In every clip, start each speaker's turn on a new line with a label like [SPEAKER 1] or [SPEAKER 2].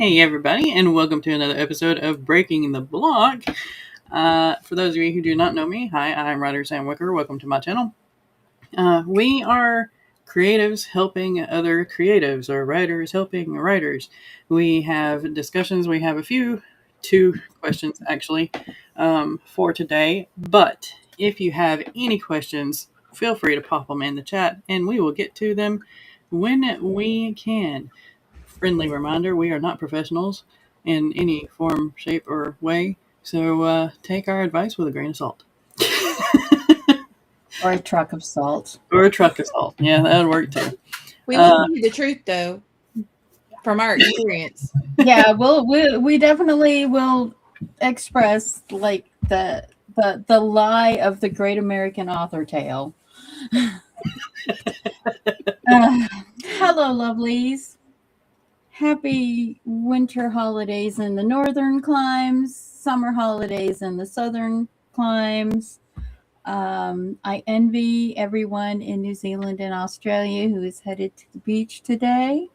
[SPEAKER 1] Hey everybody, and welcome to another episode of Breaking the Block. For those of you who do not know me, hi, I'm writer Sam Wicker. Welcome to my channel. We are creatives helping other creatives, or writers helping writers. We have discussions. We have two questions actually, for today. But if you have any questions, feel free to pop them in the chat, and we will get to them when we can. Friendly reminder, we are not professionals in any form, shape, or way, so take our advice with a grain of salt.
[SPEAKER 2] Or a truck of salt.
[SPEAKER 1] Or a truck of salt. Yeah, that would work too.
[SPEAKER 3] We will tell you the truth, though, from our experience.
[SPEAKER 2] Yeah, we definitely will express like the lie of the great American author tale. Hello, lovelies. Happy winter holidays in the northern climes, summer holidays in the southern climes. I envy everyone in New Zealand and Australia who is headed to the beach today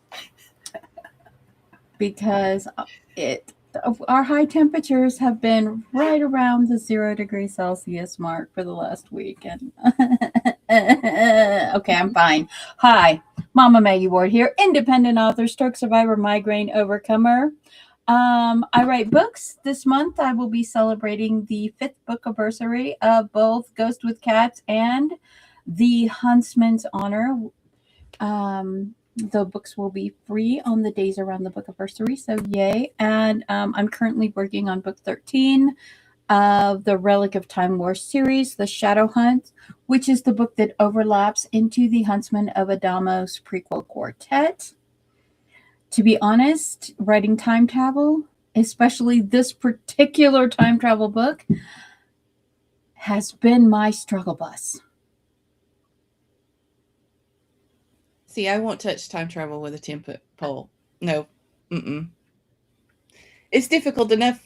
[SPEAKER 2] because our high temperatures have been right around the 0 degrees Celsius mark for the last week. And okay, I'm fine. Hi, Mama Maggie Ward here, independent author, stroke survivor, migraine overcomer. I write books. This month I will be celebrating the 5th book anniversary of both Ghost with Cats and The Huntsman's Honor. The books will be free on the days around the book anniversary, so yay. And I'm currently working on book 13 of the Relic of Time War series, The Shadow Hunt, which is the book that overlaps into the Huntsman of Adamos prequel quartet. To be honest, writing time travel, especially this particular time travel book, has been my struggle bus.
[SPEAKER 3] See, I won't touch time travel with a 10-foot pole. No. It's difficult enough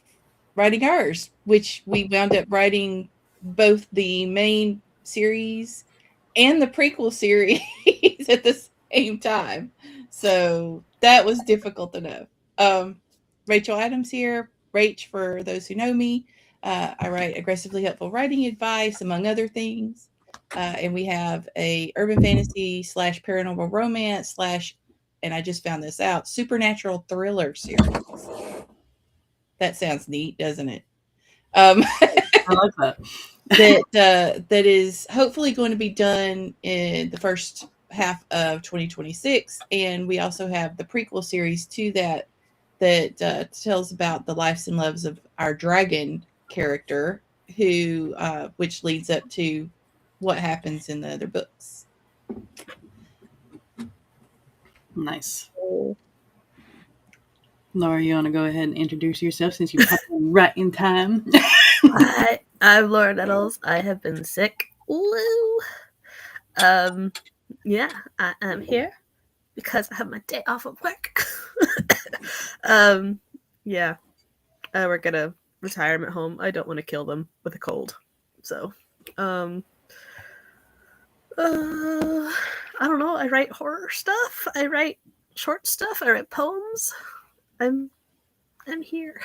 [SPEAKER 3] writing ours, which we wound up writing both the main series and the prequel series at the same time. So that was difficult enough. Rachel Adams here. Rach, for those who know me. I write aggressively helpful writing advice, among other things. And we have a urban fantasy / paranormal romance / and I just found this out, supernatural thriller series. That sounds neat, doesn't it?
[SPEAKER 1] I like that.
[SPEAKER 3] That is hopefully going to be done in the first half of 2026. And we also have the prequel series to that tells about the lives and loves of our dragon character, who which leads up to what happens in the other books.
[SPEAKER 1] Nice. Laura, you want to go ahead and introduce yourself since you popped in right in time?
[SPEAKER 4] Hi, I'm Laura Nettles. I have been sick. Woo! Yeah, I am here because I have my day off of work. Yeah, I work at a retirement home. I don't want to kill them with a cold. So, I don't know. I write horror stuff. I write short stuff. I write poems. I'm here.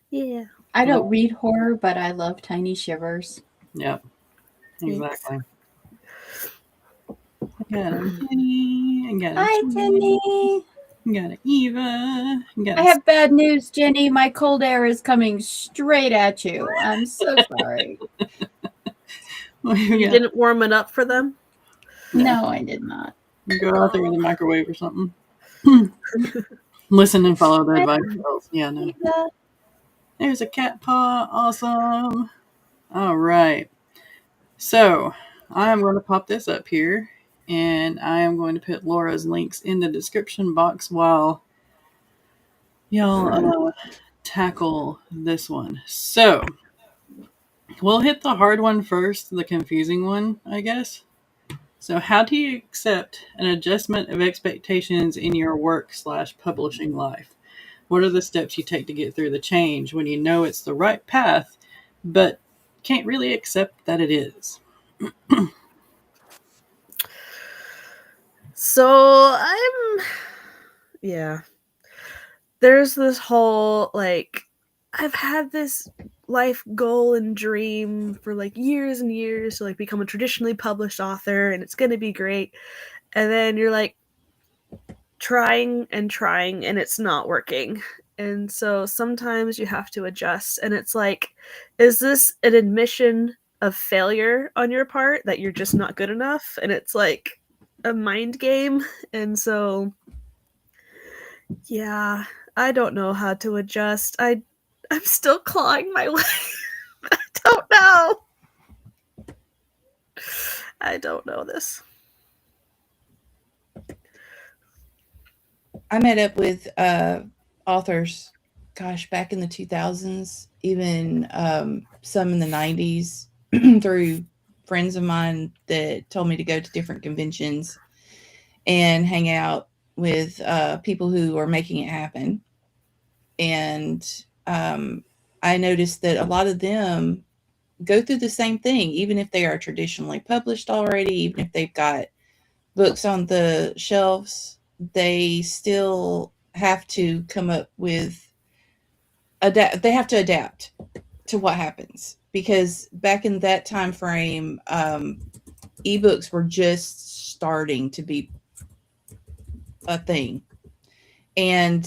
[SPEAKER 4] Yeah.
[SPEAKER 2] I don't read horror, but I love tiny shivers.
[SPEAKER 1] Yep. Exactly. I got a Jenny. I got a
[SPEAKER 2] Hi, Jenny.
[SPEAKER 1] I got a Eva.
[SPEAKER 2] I have bad news, Jenny. My cold air is coming straight at you. I'm so sorry.
[SPEAKER 4] You didn't warm it up for them?
[SPEAKER 2] No, I did not.
[SPEAKER 1] You go out there with a microwave or something. Listen and follow the advice. Yeah, no. There's a cat paw. Awesome. All right. So I am going to pop this up here, and I am going to put Laura's links in the description box while y'all tackle this one. So we'll hit the hard one first, the confusing one, I guess. So how do you accept an adjustment of expectations in your work / publishing life? What are the steps you take to get through the change when you know it's the right path, but can't really accept that it is?
[SPEAKER 4] So I'm Yeah. There's this whole, like, I've had this life goal and dream for, like, years and years to, like, become a traditionally published author, and it's gonna be great. And then you're, like, trying, and it's not working. And so sometimes you have to adjust, and it's like, is this an admission of failure on your part that you're just not good enough? And it's like a mind game. And so, yeah, I don't know how to adjust. I'm still clawing my way. I don't know. I don't know this.
[SPEAKER 3] I met up with authors, gosh, back in the 2000s, even some in the 90s, through friends of mine that told me to go to different conventions and hang out with people who are making it happen. And I noticed that a lot of them go through the same thing, even if they are traditionally published already, even if they've got books on the shelves, they still have to come up with they have to adapt to what happens, because back in that time frame, ebooks were just starting to be a thing. And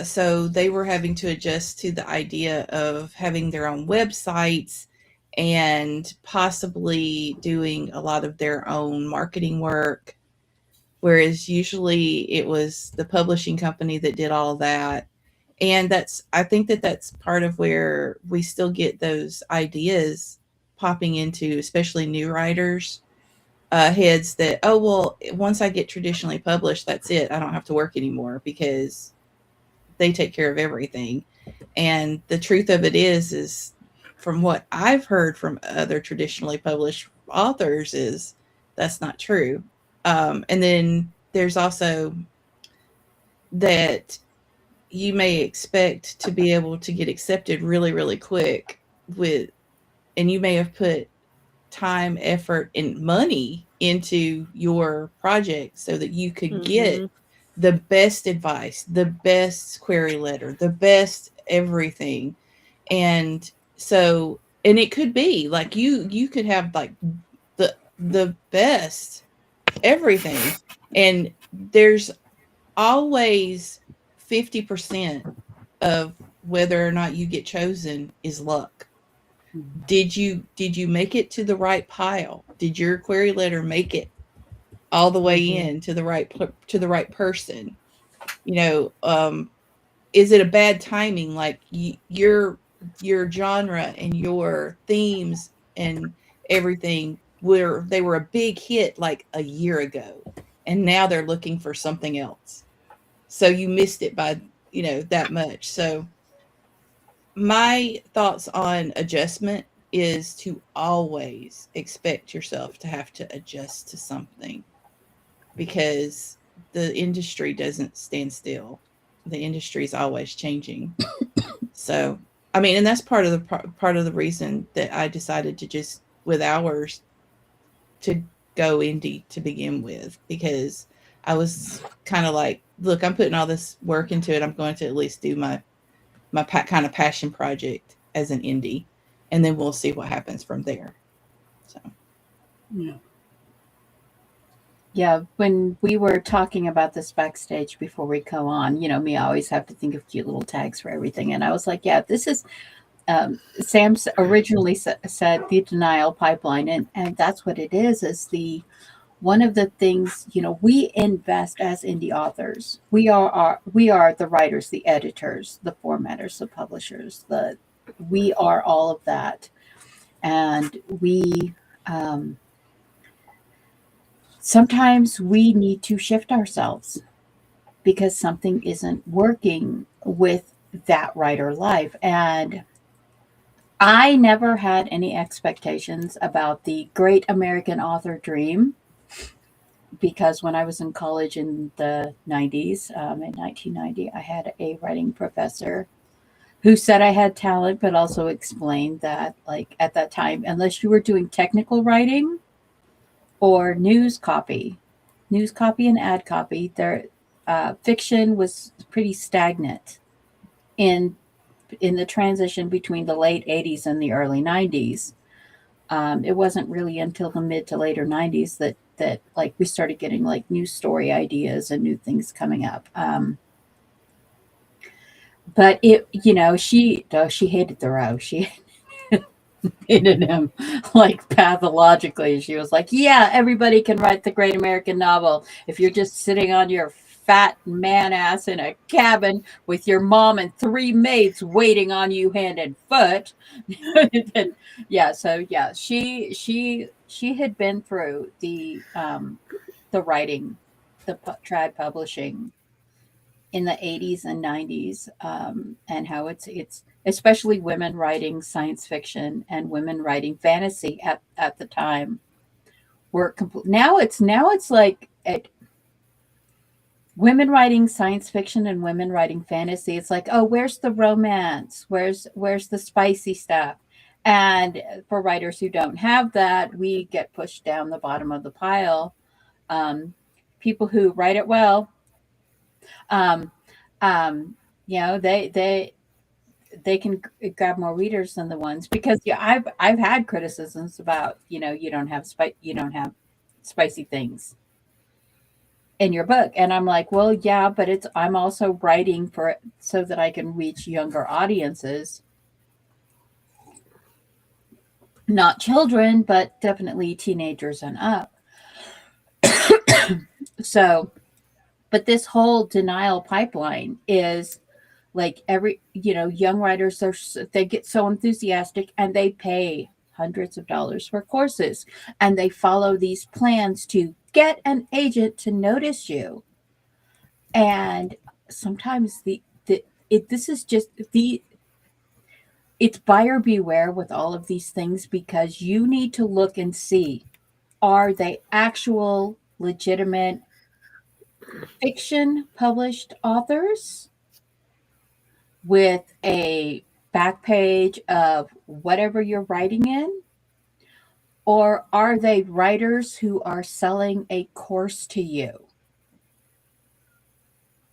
[SPEAKER 3] so they were having to adjust to the idea of having their own websites and possibly doing a lot of their own marketing work, whereas usually it was the publishing company that did all that. And I think that that's part of where we still get those ideas popping into, especially new writers heads, that, oh, well, once I get traditionally published, that's it, I don't have to work anymore because they take care of everything. And the truth of it is from what I've heard from other traditionally published authors, is that's not true. And then there's also that you may expect to be able to get accepted really, really quick and you may have put time, effort, and money into your project so that you could get the best advice, the best query letter, the best everything. And so, and it could be like you could have like the best everything. And there's always 50% of whether or not you get chosen is luck. Did you make it to the right pile? Did your query letter make it all the way in to the right person? Is it a bad timing? Like your genre and your themes and everything they were a big hit like a year ago, and now they're looking for something else. So you missed it by that much. So my thoughts on adjustment is to always expect yourself to have to adjust to something, because the industry doesn't stand still. The industry is always changing. So, I mean, and that's part of the reason that I decided to just with ours to go indie to begin with, because I was kind of like, look, I'm putting all this work into it. I'm going to at least do my kind of passion project as an indie, and then we'll see what happens from there. So,
[SPEAKER 2] yeah, when we were talking about this backstage before we go on, me, I always have to think of cute little tags for everything. And I was like, yeah, this is, Sam originally said the denial pipeline. And that's what it is one of the things, we invest as indie authors. We are the writers, the editors, the formatters, the publishers, we are all of that. And we, sometimes we need to shift ourselves because something isn't working with that writer life. And I never had any expectations about the great American author dream, because when I was in college in the 90s, in 1990, I had a writing professor who said I had talent, but also explained that, like, at that time, unless you were doing technical writing or news copy and ad copy, fiction was pretty stagnant in the transition between the late 80s and the early 90s. It wasn't really until the mid to later 90s that like we started getting like new story ideas and new things coming up. But it, she hated Thoreau. She hated him like pathologically. She was like, yeah, everybody can write the great American novel if you're just sitting on your fat man ass in a cabin with your mom and 3 maids waiting on you hand and foot. Yeah, so yeah, she had been through the writing, the trad publishing in the 80s and 90s, and how it's especially women writing science fiction and women writing fantasy at the time were now it's like women writing science fiction and women writing fantasy. It's like, oh, where's the romance, where's the spicy stuff? And for writers who don't have that, we get pushed down the bottom of the pile. People who write it well, um, they can grab more readers than the ones, because I've had criticisms about, you don't have spicy things in your book, and I'm like, well, yeah, but I'm also writing for so that I can reach younger audiences, not children, but definitely teenagers and up. So, but this whole denial pipeline is like young writers, they get so enthusiastic and they pay hundreds of dollars for courses, and they follow these plans to get an agent to notice you. And sometimes this is just it's buyer beware with all of these things, because you need to look and see, are they actual legitimate fiction published authors with a back page of whatever you're writing in? Or are they writers who are selling a course to you?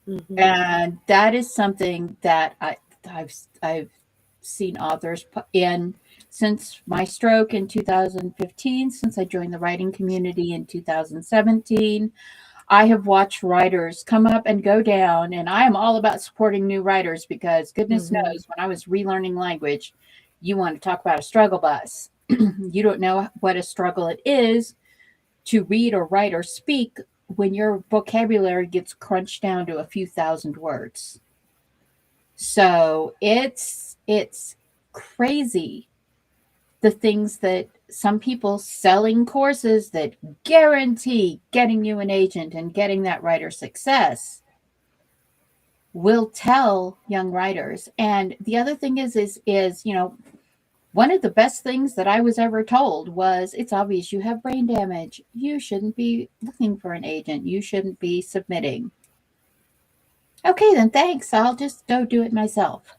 [SPEAKER 2] Mm-hmm. And that is something that I've seen authors in since my stroke in 2015, since I joined the writing community in 2017. I have watched writers come up and go down, and I am all about supporting new writers, because goodness knows, when I was relearning language, you want to talk about a struggle bus. You don't know what a struggle it is to read or write or speak when your vocabulary gets crunched down to a few thousand words. So it's crazy, the things that some people selling courses that guarantee getting you an agent and getting that writer success will tell young writers. And the other thing is one of the best things that I was ever told was, it's obvious you have brain damage. You shouldn't be looking for an agent. You shouldn't be submitting. Okay, then thanks. I'll just go do it myself.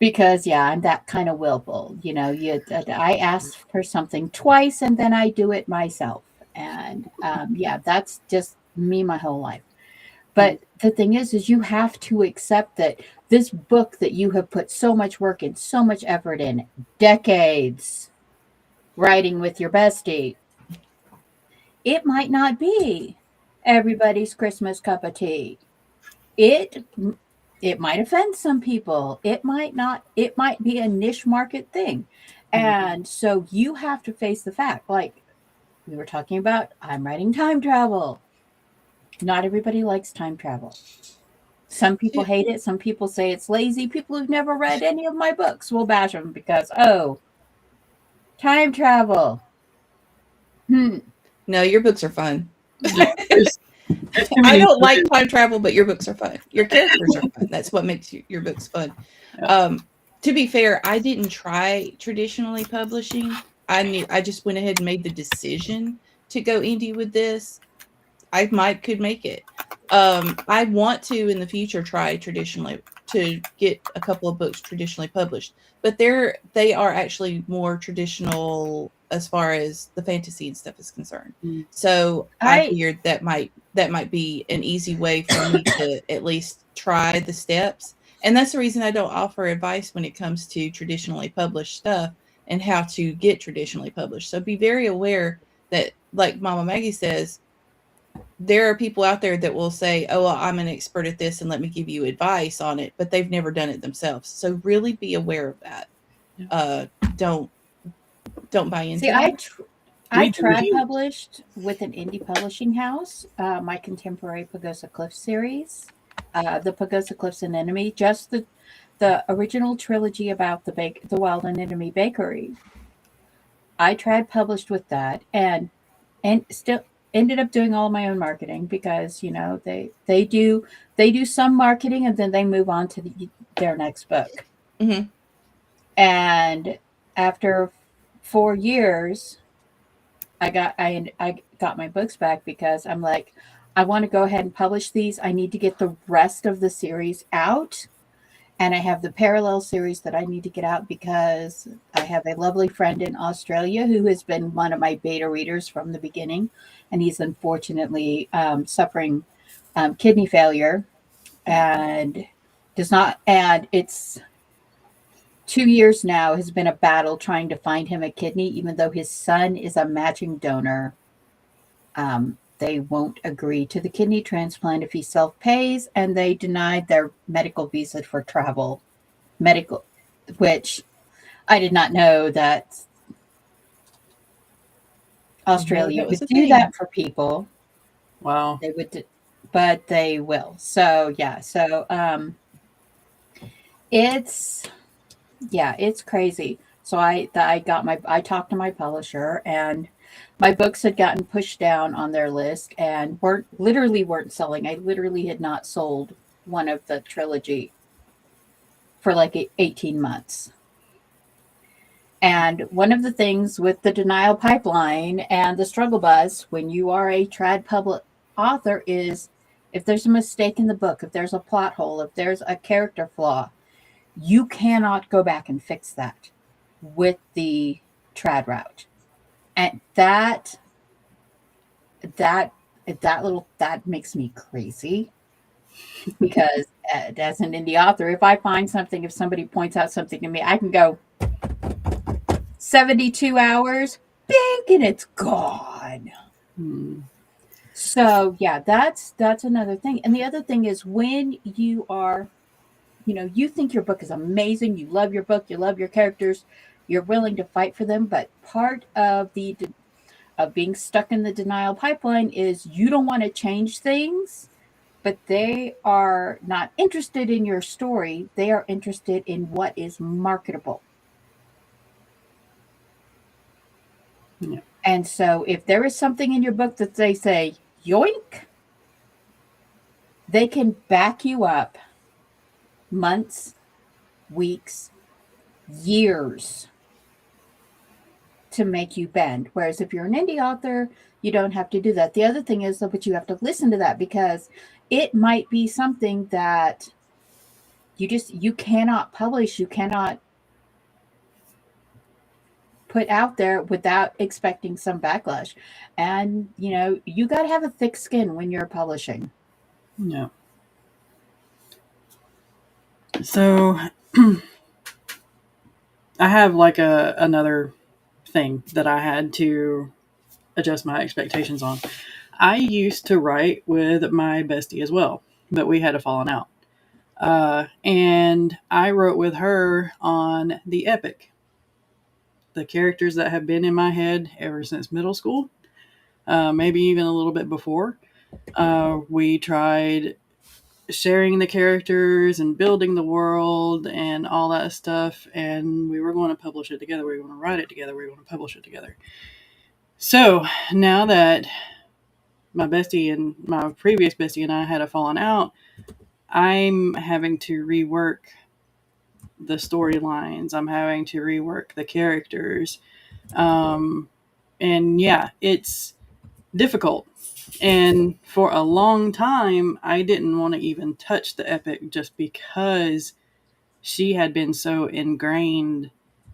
[SPEAKER 2] Because, yeah, I'm that kind of willful. I ask for something twice and then I do it myself. And yeah, that's just me my whole life. But the thing is you have to accept that this book that you have put so much work and so much effort in, decades writing with your bestie, it might not be everybody's Christmas cup of tea. It might offend some people. It might not. It might be a niche market thing. And so you have to face the fact, like we were talking about, I'm writing time travel. Not everybody likes time travel. Some people hate it. Some people say it's lazy. People who've never read any of my books will bash them because, time travel.
[SPEAKER 3] No, your books are fun. I don't like time travel, but your books are fun. Your characters are fun. That's what makes your books fun. Yeah. To be fair, I didn't try traditionally publishing. I just went ahead and made the decision to go indie with this. I could make it. I want to in the future try traditionally to get a couple of books traditionally published, but they are actually more traditional as far as the fantasy and stuff is concerned.
[SPEAKER 1] Mm.
[SPEAKER 3] So I figured that might be an easy way for me to at least try the steps. And that's the reason I don't offer advice when it comes to traditionally published stuff and how to get traditionally published. So be very aware that, like Mama Maggie says, there are people out there that will say, "Oh, well, I'm an expert at this and let me give you advice on it," but they've never done it themselves. So really be aware of that.
[SPEAKER 1] Yeah.
[SPEAKER 3] Don't buy into
[SPEAKER 2] See,
[SPEAKER 3] that.
[SPEAKER 2] I tried published with an indie publishing house, my contemporary Pagosa Cliffs series, the Pagosa Cliffs and Enemy, just the original trilogy about the Wild and Enemy Bakery. I tried published with that, and still ended up doing all my own marketing because they do some marketing and then they move on to their next book.
[SPEAKER 3] Mm-hmm.
[SPEAKER 2] And after 4 years, I got my books back because I'm like, I want to go ahead and publish these. I need to get the rest of the series out. And I have the parallel series that I need to get out because I have a lovely friend in Australia who has been one of my beta readers from the beginning. And he's unfortunately suffering kidney failure and does not, and it's 2 years now has been a battle trying to find him a kidney, even though his son is a matching donor. They won't agree to the kidney transplant if he self-pays, and they denied their medical visa for travel. Which I did not know that Australia would do that for people.
[SPEAKER 1] Wow.
[SPEAKER 2] They would, but they will. So yeah, it's crazy. So I talked to my publisher, and my books had gotten pushed down on their list and weren't selling. I literally had not sold one of the trilogy for like 18 months. And one of the things with the denial pipeline and the struggle bus when you are a trad public author is if there's a mistake in the book, if there's a plot hole, if there's a character flaw, you cannot go back and fix that with the trad route. And that makes me crazy because as an indie author, if I find something, if somebody points out something to me, I can go 72 hours, bink, and it's gone. So yeah, that's another thing. And the other thing is when you are, you think your book is amazing, you love your book, you love your characters, you're willing to fight for them, but part of being stuck in the denial pipeline is you don't want to change things, but they are not interested in your story. They are interested in what is marketable.
[SPEAKER 1] Yeah.
[SPEAKER 2] And so if there is something in your book that they say, yoink, they can back you up months, weeks, years to make you bend. Whereas if you're an indie author, you don't have to do that. The other thing is, though, but you have to listen to that because it might be something that you cannot publish, you cannot put out there without expecting some backlash. And, you got to have a thick skin when you're publishing.
[SPEAKER 1] Yeah. So I have like another thing that I had to adjust my expectations on. I used to write with my bestie as well, but we had a falling out. And I wrote with her on the epic. The characters that have been in my head ever since middle school, maybe even a little bit before. We tried sharing the characters and building the world and all that stuff, and we were going to publish it together. We were going to write it together. We were going to publish it together. So now that my bestie and my previous bestie and I had a falling out, I'm having to rework the storylines. I'm having to rework the characters. And yeah, it's difficult. And for a long time, I didn't want to even touch the epic just because she had been so ingrained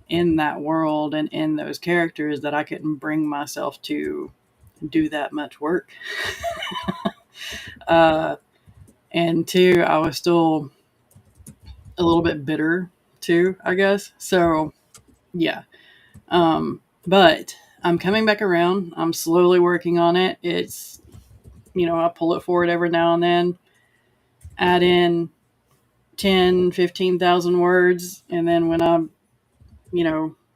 [SPEAKER 1] in that world and in those characters that I couldn't bring myself to do that much work. And two, I was still a little bit bitter too, I guess. So yeah. But I'm coming back around. I'm slowly working on it. It's, I pull it forward every now and then, add in 10, 15,000 words. And then when I,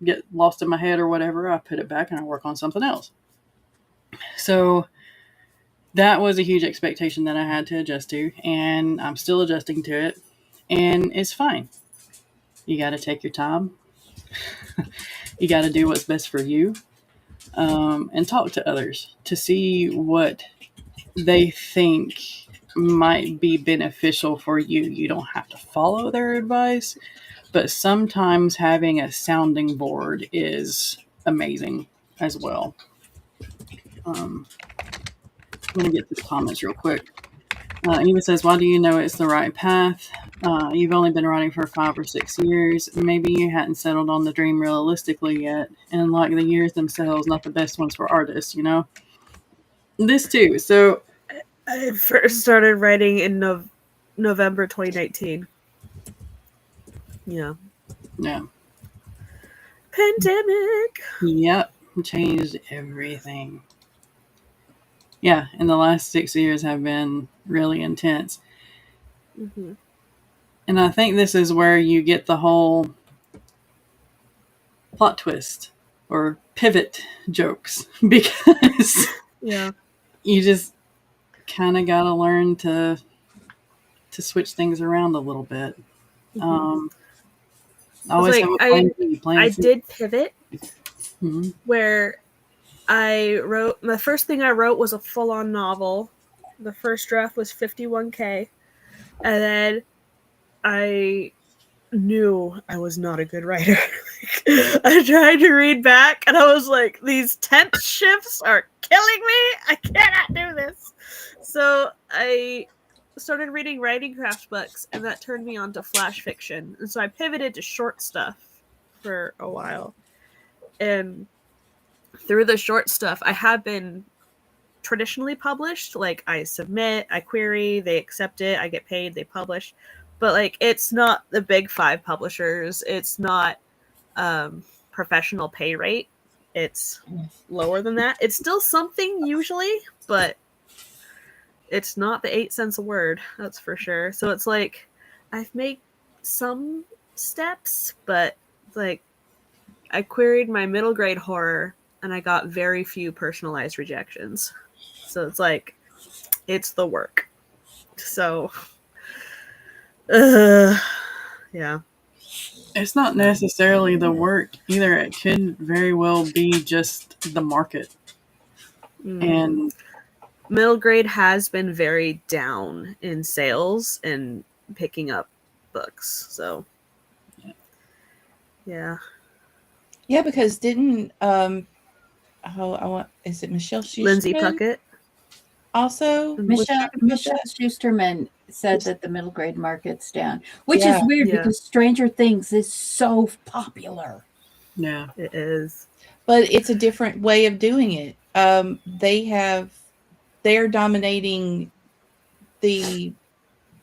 [SPEAKER 1] get lost in my head or whatever, I put it back and I work on something else. So that was a huge expectation that I had to adjust to, and I'm still adjusting to it, and it's fine. You got to take your time. You got to do what's best for you, and talk to others to see what they think might be beneficial for you. You don't have to follow their advice, but sometimes having a sounding board is amazing as well. I'm going to get to the comments real quick. Eva says, why do you know it's the right path? You've only been writing for 5 or 6 years. Maybe you hadn't settled on the dream realistically yet. And like the years themselves, not the best ones for artists, This too. So
[SPEAKER 4] I first started writing in November 2019. Yeah.
[SPEAKER 1] Yeah.
[SPEAKER 4] Pandemic.
[SPEAKER 1] Yep. Changed everything. Yeah. And the last 6 years have been really intense.
[SPEAKER 4] Mm-hmm.
[SPEAKER 1] And I think this is where you get the whole plot twist or pivot jokes, because
[SPEAKER 4] Yeah.
[SPEAKER 1] you just kind of got to learn to switch things around a little bit.
[SPEAKER 4] Mm-hmm.
[SPEAKER 1] I always have a plan B,
[SPEAKER 4] I did pivot
[SPEAKER 1] Mm-hmm.
[SPEAKER 4] where the first thing I wrote was a full-on novel. The first draft was 51K. And then I knew I was not a good writer. I tried to read back and I was like, these tense shifts are killing me. I cannot do this. So I started reading writing craft books, and that turned me on to flash fiction. And so I pivoted to short stuff for a while. And through the short stuff, I have been traditionally published. Like, I submit, I query, they accept it, I get paid, they publish. But like, it's not the big 5 publishers. It's not professional pay rate. It's lower than that. It's still something usually, but it's not the 8 cents a word, that's for sure. So it's like, I've made some steps, but like, I queried my middle grade horror and I got very few personalized rejections. So it's like, it's the work. So, yeah.
[SPEAKER 1] It's not necessarily the work either. It could very well be just the market. And
[SPEAKER 4] middle grade has been very down in sales and picking up books. So, yeah.
[SPEAKER 3] Yeah, because didn't is it Michelle Schusterman?
[SPEAKER 4] Lindsay Puckett.
[SPEAKER 3] Also,
[SPEAKER 2] Michelle Schusterman said that the middle grade market's down, which is weird because Stranger Things is so popular.
[SPEAKER 1] Yeah,
[SPEAKER 4] it is.
[SPEAKER 3] But it's a different way of doing it. They're dominating the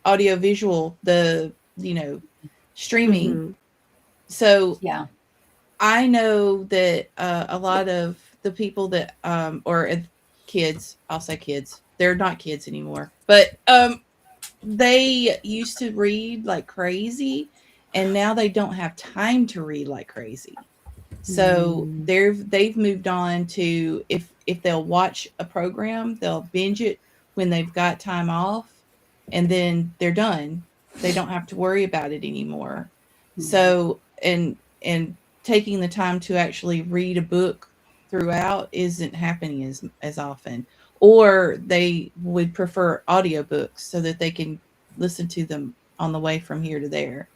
[SPEAKER 3] audiovisual, the streaming.
[SPEAKER 4] Mm-hmm.
[SPEAKER 3] So
[SPEAKER 2] yeah,
[SPEAKER 3] I know that a lot of the people that or kids, I'll say kids, they're not kids anymore, but they used to read like crazy, and now they don't have time to read like crazy. So they've moved on to if they'll watch a program, they'll binge it when they've got time off, and then they're done. They don't have to worry about it anymore. So and taking the time to actually read a book throughout isn't happening as often. Or they would prefer audiobooks so that they can listen to them on the way from here to there.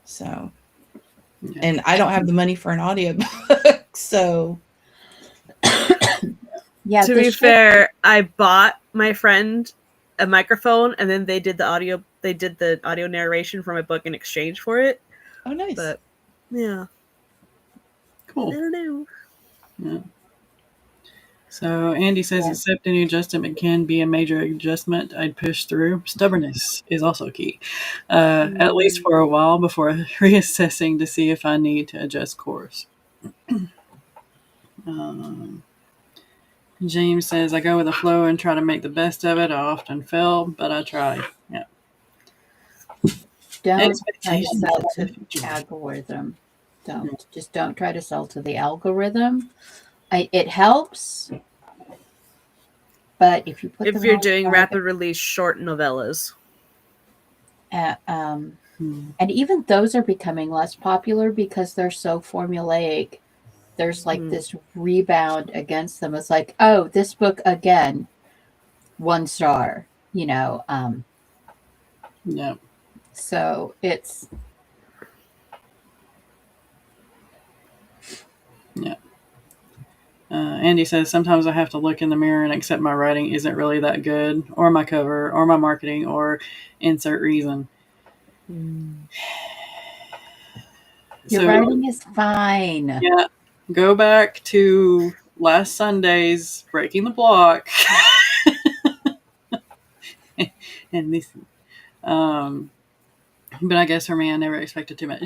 [SPEAKER 3] So, and I don't have the money for an audiobook, so.
[SPEAKER 2] Yeah.
[SPEAKER 4] To
[SPEAKER 2] the
[SPEAKER 4] be
[SPEAKER 2] shift-
[SPEAKER 4] fair, I bought my friend a microphone, and then they did the audio narration for my book in exchange for it.
[SPEAKER 3] Oh, nice.
[SPEAKER 4] But yeah, I
[SPEAKER 1] Cool.
[SPEAKER 4] don't know.
[SPEAKER 1] Yeah. So Andy says,
[SPEAKER 2] Yeah.
[SPEAKER 1] accepting adjustment can be a major adjustment I'd push through. Stubbornness is also key, at least for a while before reassessing to see if I need to adjust course. James says, I go with the flow and try to make the best of it. I often fail, but I try. Yeah.
[SPEAKER 2] Don't try to
[SPEAKER 1] Expectations
[SPEAKER 2] sell
[SPEAKER 1] of
[SPEAKER 2] to
[SPEAKER 1] the future.
[SPEAKER 2] the algorithm. Just don't try to sell to the algorithm. It helps, but if you put
[SPEAKER 4] If
[SPEAKER 2] the
[SPEAKER 4] you're
[SPEAKER 2] right
[SPEAKER 4] doing
[SPEAKER 2] target,
[SPEAKER 4] rapid release short novellas,
[SPEAKER 2] and even those are becoming less popular because they're so formulaic. There's like this rebound against them. It's like, oh, this book again, 1 star.
[SPEAKER 1] Yeah.
[SPEAKER 2] So it's
[SPEAKER 1] Yeah. Andy says, sometimes I have to look in the mirror and accept my writing isn't really that good, or my cover, or my marketing, or insert reason.
[SPEAKER 2] your writing is fine.
[SPEAKER 1] Yeah, go back to last Sunday's Breaking the Block and listen. But I guess for me, I never expected too much.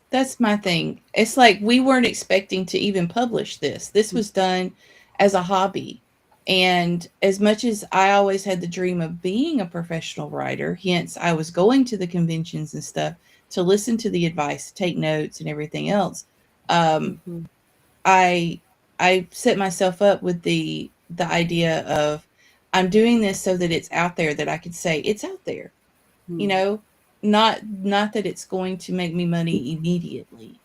[SPEAKER 3] That's my thing. It's like we weren't expecting to even publish this. This was done as a hobby. And as much as I always had the dream of being a professional writer, hence I was going to the conventions and stuff to listen to the advice, take notes and everything else. I I set myself up with the idea of I'm doing this so that it's out there, that I could say it's out there. You know, not that it's going to make me money immediately.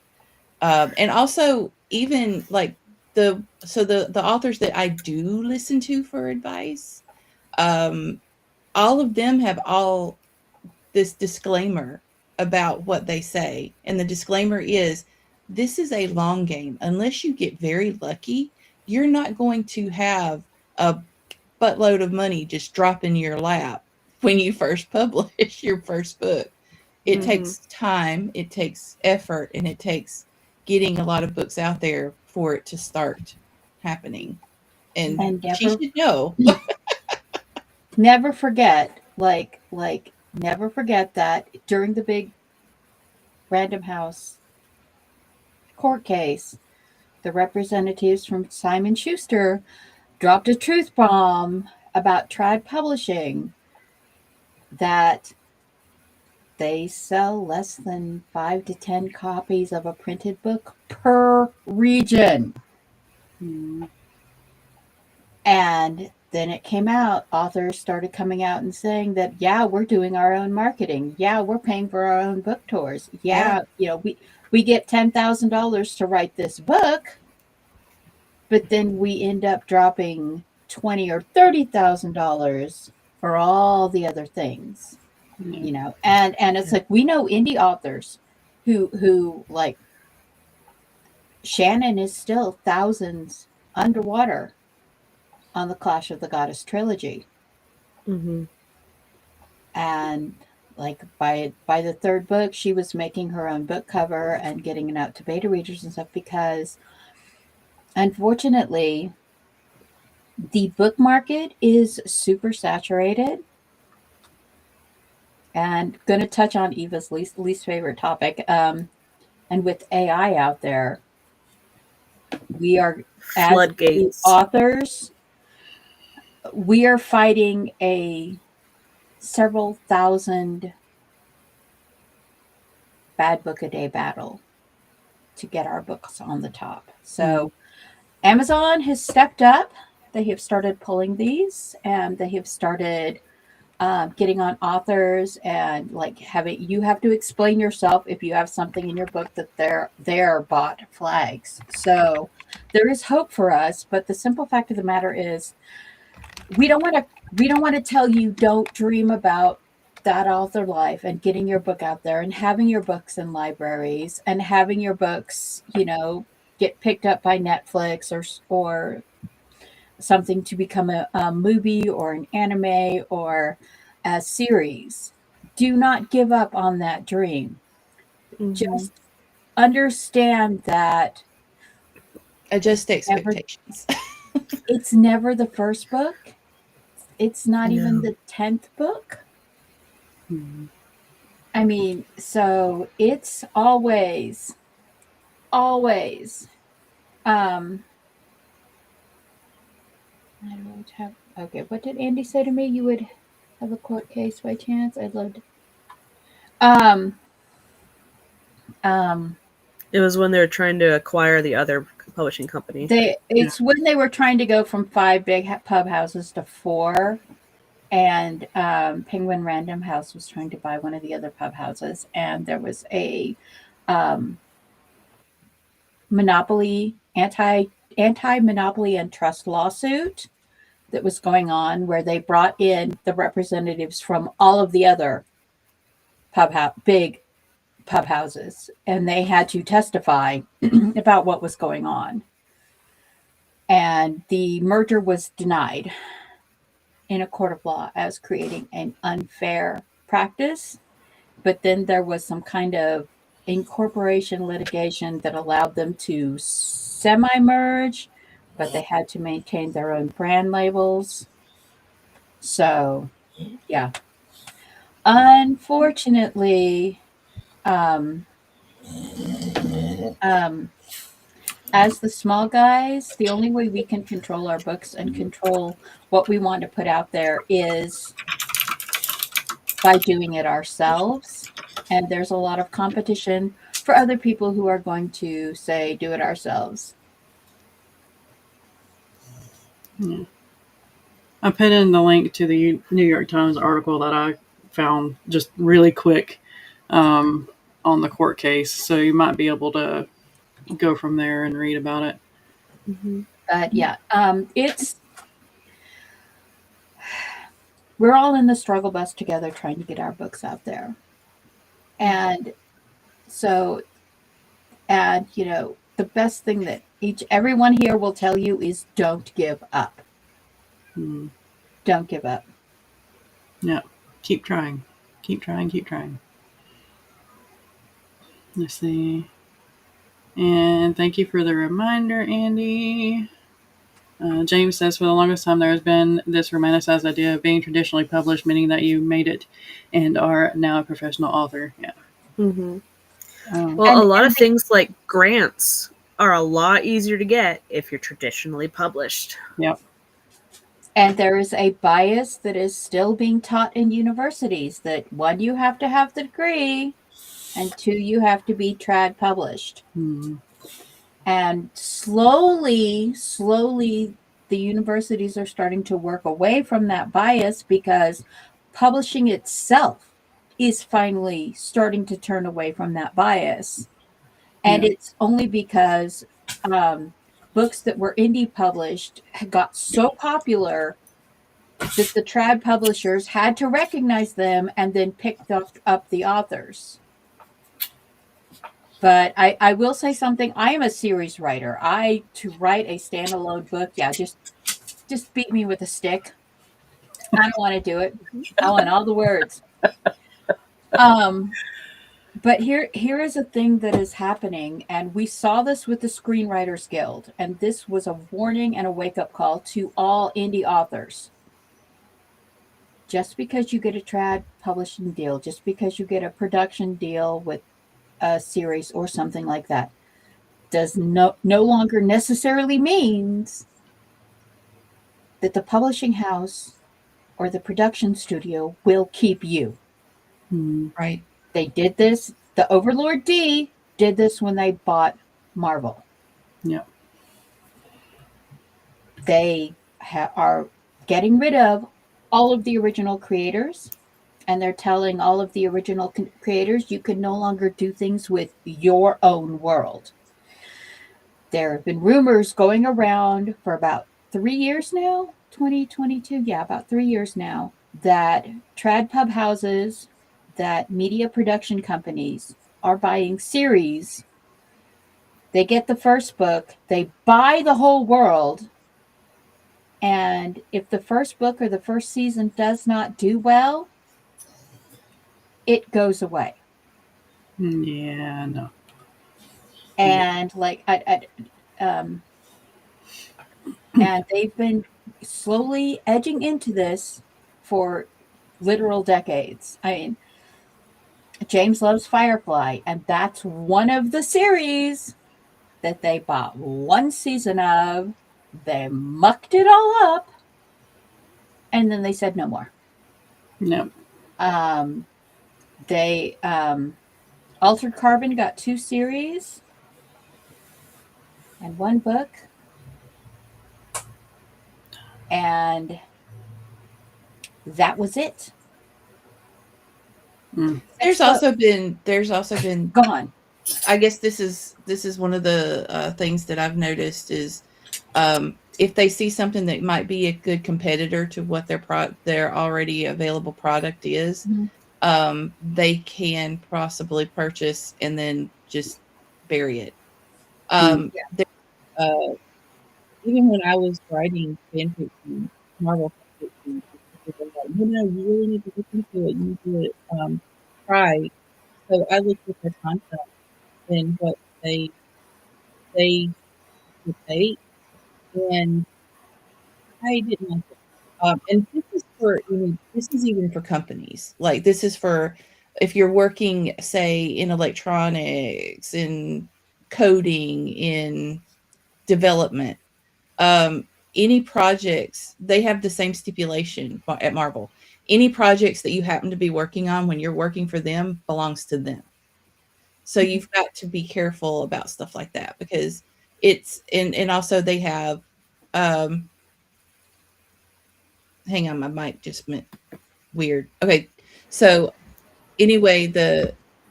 [SPEAKER 3] And also even like the authors that I do listen to for advice, all of them have all this disclaimer about what they say. And the disclaimer is this is a long game. Unless you get very lucky, you're not going to have a buttload of money just drop in your lap when you first publish your first book. It takes time, it takes effort, and it takes getting a lot of books out there for it to start happening. And
[SPEAKER 2] And
[SPEAKER 3] she should know.
[SPEAKER 2] never forget, never forget that during the big Random House court case, the representatives from Simon Schuster dropped a truth bomb about Trad Publishing that they sell less than 5 to 10 copies of a printed book per region. And then it came out, authors started coming out and saying that, yeah, we're doing our own marketing. Yeah, we're paying for our own book tours. Yeah. We get $10,000 to write this book, but then we end up dropping $20,000 or $30,000 for all the other things. And it's like, we know indie authors who like Shannon is still thousands underwater on the Clash of the Goddess trilogy. And like by the third book, she was making her own book cover and getting it out to beta readers and stuff, because unfortunately the book market is super saturated. And going to touch on Eva's least favorite topic. And with AI out there, we are, as
[SPEAKER 4] floodgates.
[SPEAKER 2] authors, we are fighting a several thousand bad book a day battle to get our books on the top. So Amazon has stepped up. They have started pulling these, and they have started getting on authors and like you have to explain yourself if you have something in your book that they're bot flags. So there is hope for us, but the simple fact of the matter is we don't want to tell you don't dream about that author life and getting your book out there and having your books in libraries and having your books, get picked up by Netflix or something to become a movie or an anime or a series, do not give up on that dream.
[SPEAKER 4] Mhm.
[SPEAKER 2] Just understand that
[SPEAKER 3] Adjust
[SPEAKER 2] never,
[SPEAKER 3] expectations.
[SPEAKER 2] it's never the first book. It's not even
[SPEAKER 4] No.
[SPEAKER 2] the 10th book.
[SPEAKER 1] Hmm.
[SPEAKER 2] I mean, so it's always, always. Um, I don't have. Okay, what did Andy say to me? You would have a court case by chance? I'd love to. Um, um,
[SPEAKER 4] It was when they were trying to acquire the other publishing company.
[SPEAKER 2] it's when they were trying to go from 5 big pub houses to 4, and Penguin Random House was trying to buy one of the other pub houses, and there was a um, monopoly anti monopoly and trust lawsuit that was going on, where they brought in the representatives from all of the other big pub houses, and they had to testify about what was going on. And the merger was denied in a court of law as creating an unfair practice. But then there was some kind of incorporation litigation that allowed them to semi merge, but they had to maintain their own brand labels. So, yeah. Unfortunately, um, um, as the small guys, the only way we can control our books and control what we want to put out there is by doing it ourselves. And there's a lot of competition for other people who are going to say, do it ourselves.
[SPEAKER 1] Yeah. I put in the link to the New York Times article that I found just really quick on the court case, so you might be able to go from there and read about it.
[SPEAKER 4] Mm-hmm.
[SPEAKER 2] But yeah, we're all in the struggle bus together trying to get our books out there. And so, and you know, the best thing that everyone here will tell you is don't give up.
[SPEAKER 1] Hmm.
[SPEAKER 2] Don't give up.
[SPEAKER 1] Yeah, keep trying, keep trying, keep trying. Let's see. And thank you for the reminder, Andy. James says, for the longest time, there has been this romanticized idea of being traditionally published, meaning that you made it and are now a professional author. Yeah.
[SPEAKER 4] Mm-hmm.
[SPEAKER 1] Um,
[SPEAKER 4] Well, a lot of things like grants are a lot easier to get if you're traditionally published.
[SPEAKER 1] yep.
[SPEAKER 2] And there is a bias that is still being taught in universities that 1, you have to have the degree, and 2, you have to be trad published.
[SPEAKER 1] Hmm.
[SPEAKER 2] And slowly, the universities are starting to work away from that bias because publishing itself is finally starting to turn away from that bias. And
[SPEAKER 1] Yeah.
[SPEAKER 2] it's only because books that were indie published got so popular that the trad publishers had to recognize them and then picked up the authors. But I will say something. I am a series writer. To write a standalone book, yeah, just beat me with a stick. I don't want to do it. I want all the words. But here is a thing that is happening, and we saw this with the Screenwriters Guild, and this was a warning and a wake-up call to all indie authors. Just because you get a trad publishing deal, just because you get a production deal with a series or something like that, does no longer necessarily means that the publishing house or the production studio will keep you.
[SPEAKER 1] Hmm.
[SPEAKER 3] Right.
[SPEAKER 2] They did this. The Overlord D did this when they bought Marvel.
[SPEAKER 1] Yeah.
[SPEAKER 2] They are getting rid of all of the original creators, and they're telling all of the original creators you can no longer do things with your own world. There have been rumors going around for about 3 years now, 2022, yeah, about 3 years now, that trad pub houses, that media production companies are buying series. They get the first book, they buy the whole world, And if the first book or the first season does not do well, it goes away.
[SPEAKER 1] Yeah, no.
[SPEAKER 2] And and they've been slowly edging into this for literal decades. I mean, James loves Firefly, and that's one of the series that they bought one season of. They mucked it all up, and then they said no more.
[SPEAKER 1] No.
[SPEAKER 2] They Altered Carbon got 2 series and 1 book, and that was it.
[SPEAKER 3] There's also been
[SPEAKER 2] gone.
[SPEAKER 3] I guess this is one of the things that I've noticed is if they see something that might be a good competitor to what their already available product is, they can possibly purchase and then just bury it. There, even when I was writing fan fiction, Marvel fan fiction, people were like, you really need to look into it. You need to try. So I looked at their content and what they debate, and I didn't like it. And this is for this is even for companies. Like this is for if you're working, say, in electronics, in coding, in development. Any projects, they have the same stipulation at Marvel. Any projects that you happen to be working on when you're working for them belongs to them. So you've got to be careful about stuff like that because it's and also they have hang on, my mic just went weird. Okay. So anyway,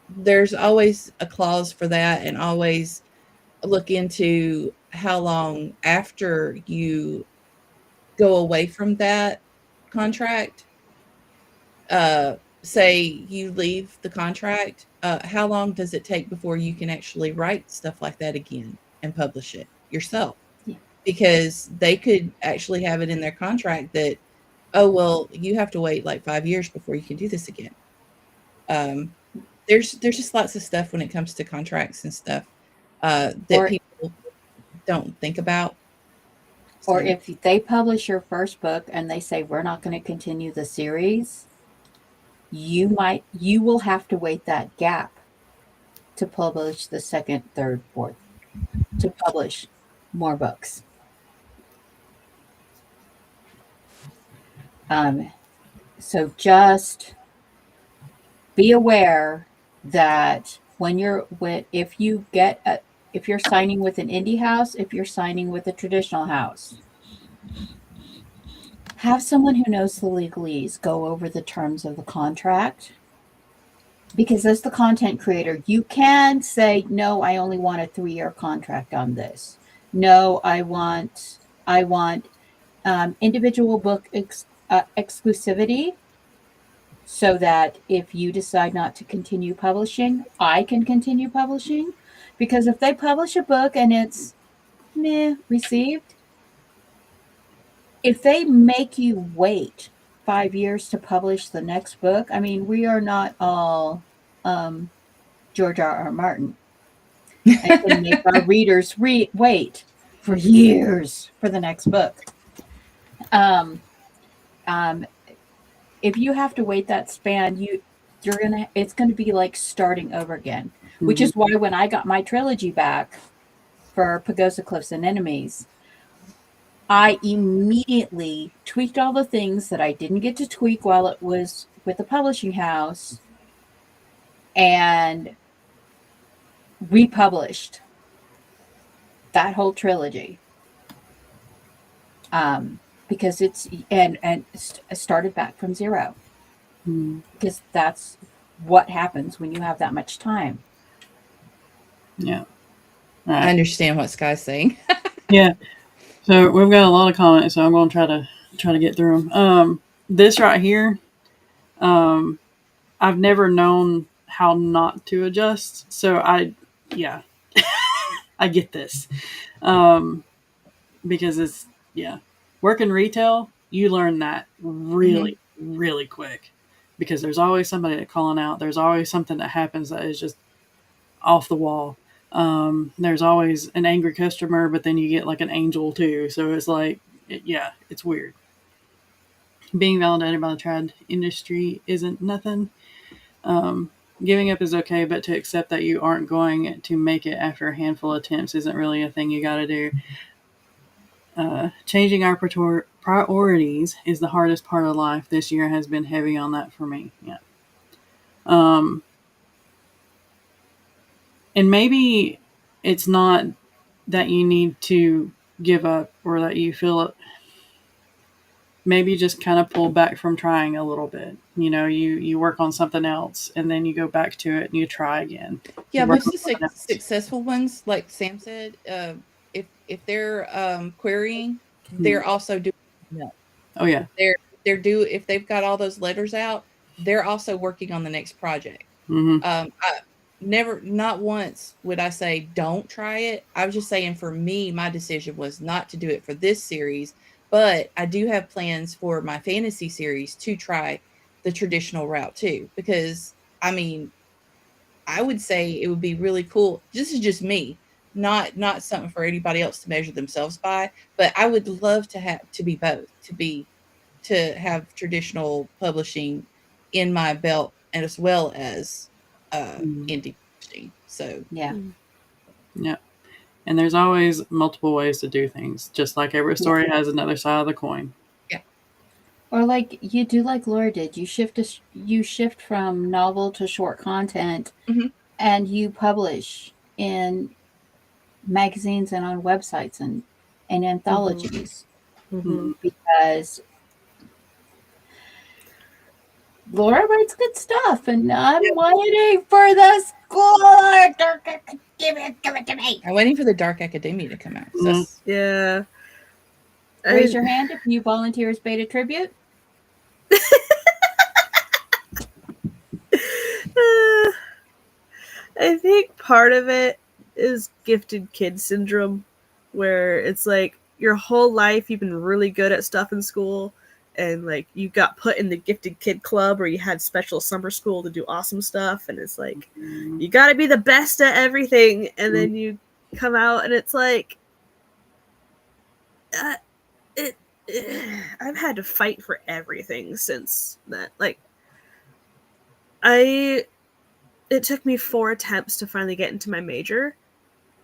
[SPEAKER 3] there's always a clause for that and always look into how long after you go away from that contract, say you leave the contract, how long does it take before you can actually write stuff like that again and publish it yourself?
[SPEAKER 2] Yeah.
[SPEAKER 3] Because they could actually have it in their contract that, oh, well, you have to wait like 5 years before you can do this again. There's just lots of stuff when it comes to contracts and stuff that people don't think about.
[SPEAKER 2] Or if they publish your first book and they say we're not going to continue the series, you will have to wait that gap to publish the second, third, fourth, to publish more books. So just be aware that if you're signing with an indie house, if you're signing with a traditional house, have someone who knows the legalese go over the terms of the contract. Because as the content creator, you can say, no, I only want a 3-year contract on this. No, I want individual book exclusivity so that if you decide not to continue publishing, I can continue publishing. Because if they publish a book and it's received, if they make you wait 5 years to publish the next book, I mean, we are not all George R.R. Martin and can make our readers wait for years for the next book. If you have to wait that span, it's gonna be like starting over again. Which is why when I got my trilogy back for Pagosa Cliffs and Enemies, I immediately tweaked all the things that I didn't get to tweak while it was with the publishing house and republished that whole trilogy. Because it's and started back from zero. Because that's what happens when you have that much time.
[SPEAKER 1] Yeah.
[SPEAKER 3] Right. I understand what Sky's saying.
[SPEAKER 1] Yeah. So we've got a lot of comments, so I'm going to try to get through them. This right here, I've never known how not to adjust. So I get this. Because it's, Work in retail, you learn that really, really quick because there's always somebody that calling out. There's always something that happens that is just off the wall. There's always an angry customer, but then you get like an angel too. So it's like, yeah, it's weird. Being validated by the trad industry isn't nothing. Giving up is okay, but to accept that you aren't going to make it after a handful of attempts isn't really a thing you got to do. Changing our priorities is the hardest part of life. This year has been heavy on that for me. Yeah. And maybe it's not that you need to give up or that you feel it. Maybe just kind of pull back from trying a little bit. You know, you work on something else and then you go back to it and you try again.
[SPEAKER 3] Yeah,
[SPEAKER 1] You work
[SPEAKER 3] most
[SPEAKER 1] on
[SPEAKER 3] of
[SPEAKER 1] something
[SPEAKER 3] the
[SPEAKER 1] else.
[SPEAKER 3] successful ones, like Sam said, if they're querying, they're also doing that.
[SPEAKER 1] Oh yeah.
[SPEAKER 3] If they've got all those letters out, they're also working on the next project.
[SPEAKER 1] Mm-hmm.
[SPEAKER 3] I never, not once would I say don't try it. I was just saying for me, my decision was not to do it for this series, but I do have plans for my fantasy series to try the traditional route too, because I mean, I would say it would be really cool. This is just me, not something for anybody else to measure themselves by, but I would love to have to be both, to have traditional publishing in my belt and as well as indie publishing. So
[SPEAKER 2] Yeah.
[SPEAKER 1] Yeah. And there's always multiple ways to do things, just like every story has another side of the coin.
[SPEAKER 3] yeah.
[SPEAKER 2] Or like you do like Laura did. You shift from novel to short content,
[SPEAKER 3] Mhm.
[SPEAKER 2] and you publish in magazines and on websites and anthologies
[SPEAKER 4] Mm-hmm.
[SPEAKER 2] because Laura writes good stuff, and I'm waiting for the school. Give it to me.
[SPEAKER 3] I'm waiting for the Dark Academia to come out. So that's,
[SPEAKER 4] Yeah.
[SPEAKER 2] Raise your hand if you volunteer as beta tribute.
[SPEAKER 4] I think part of it is gifted kid syndrome, where it's like your whole life you've been really good at stuff in school, and like you got put in the gifted kid club or you had special summer school to do awesome stuff, and it's like you got to be the best at everything, and then you come out and it's like it I've had to fight for everything since that. Like it took me 4 attempts to finally get into my major,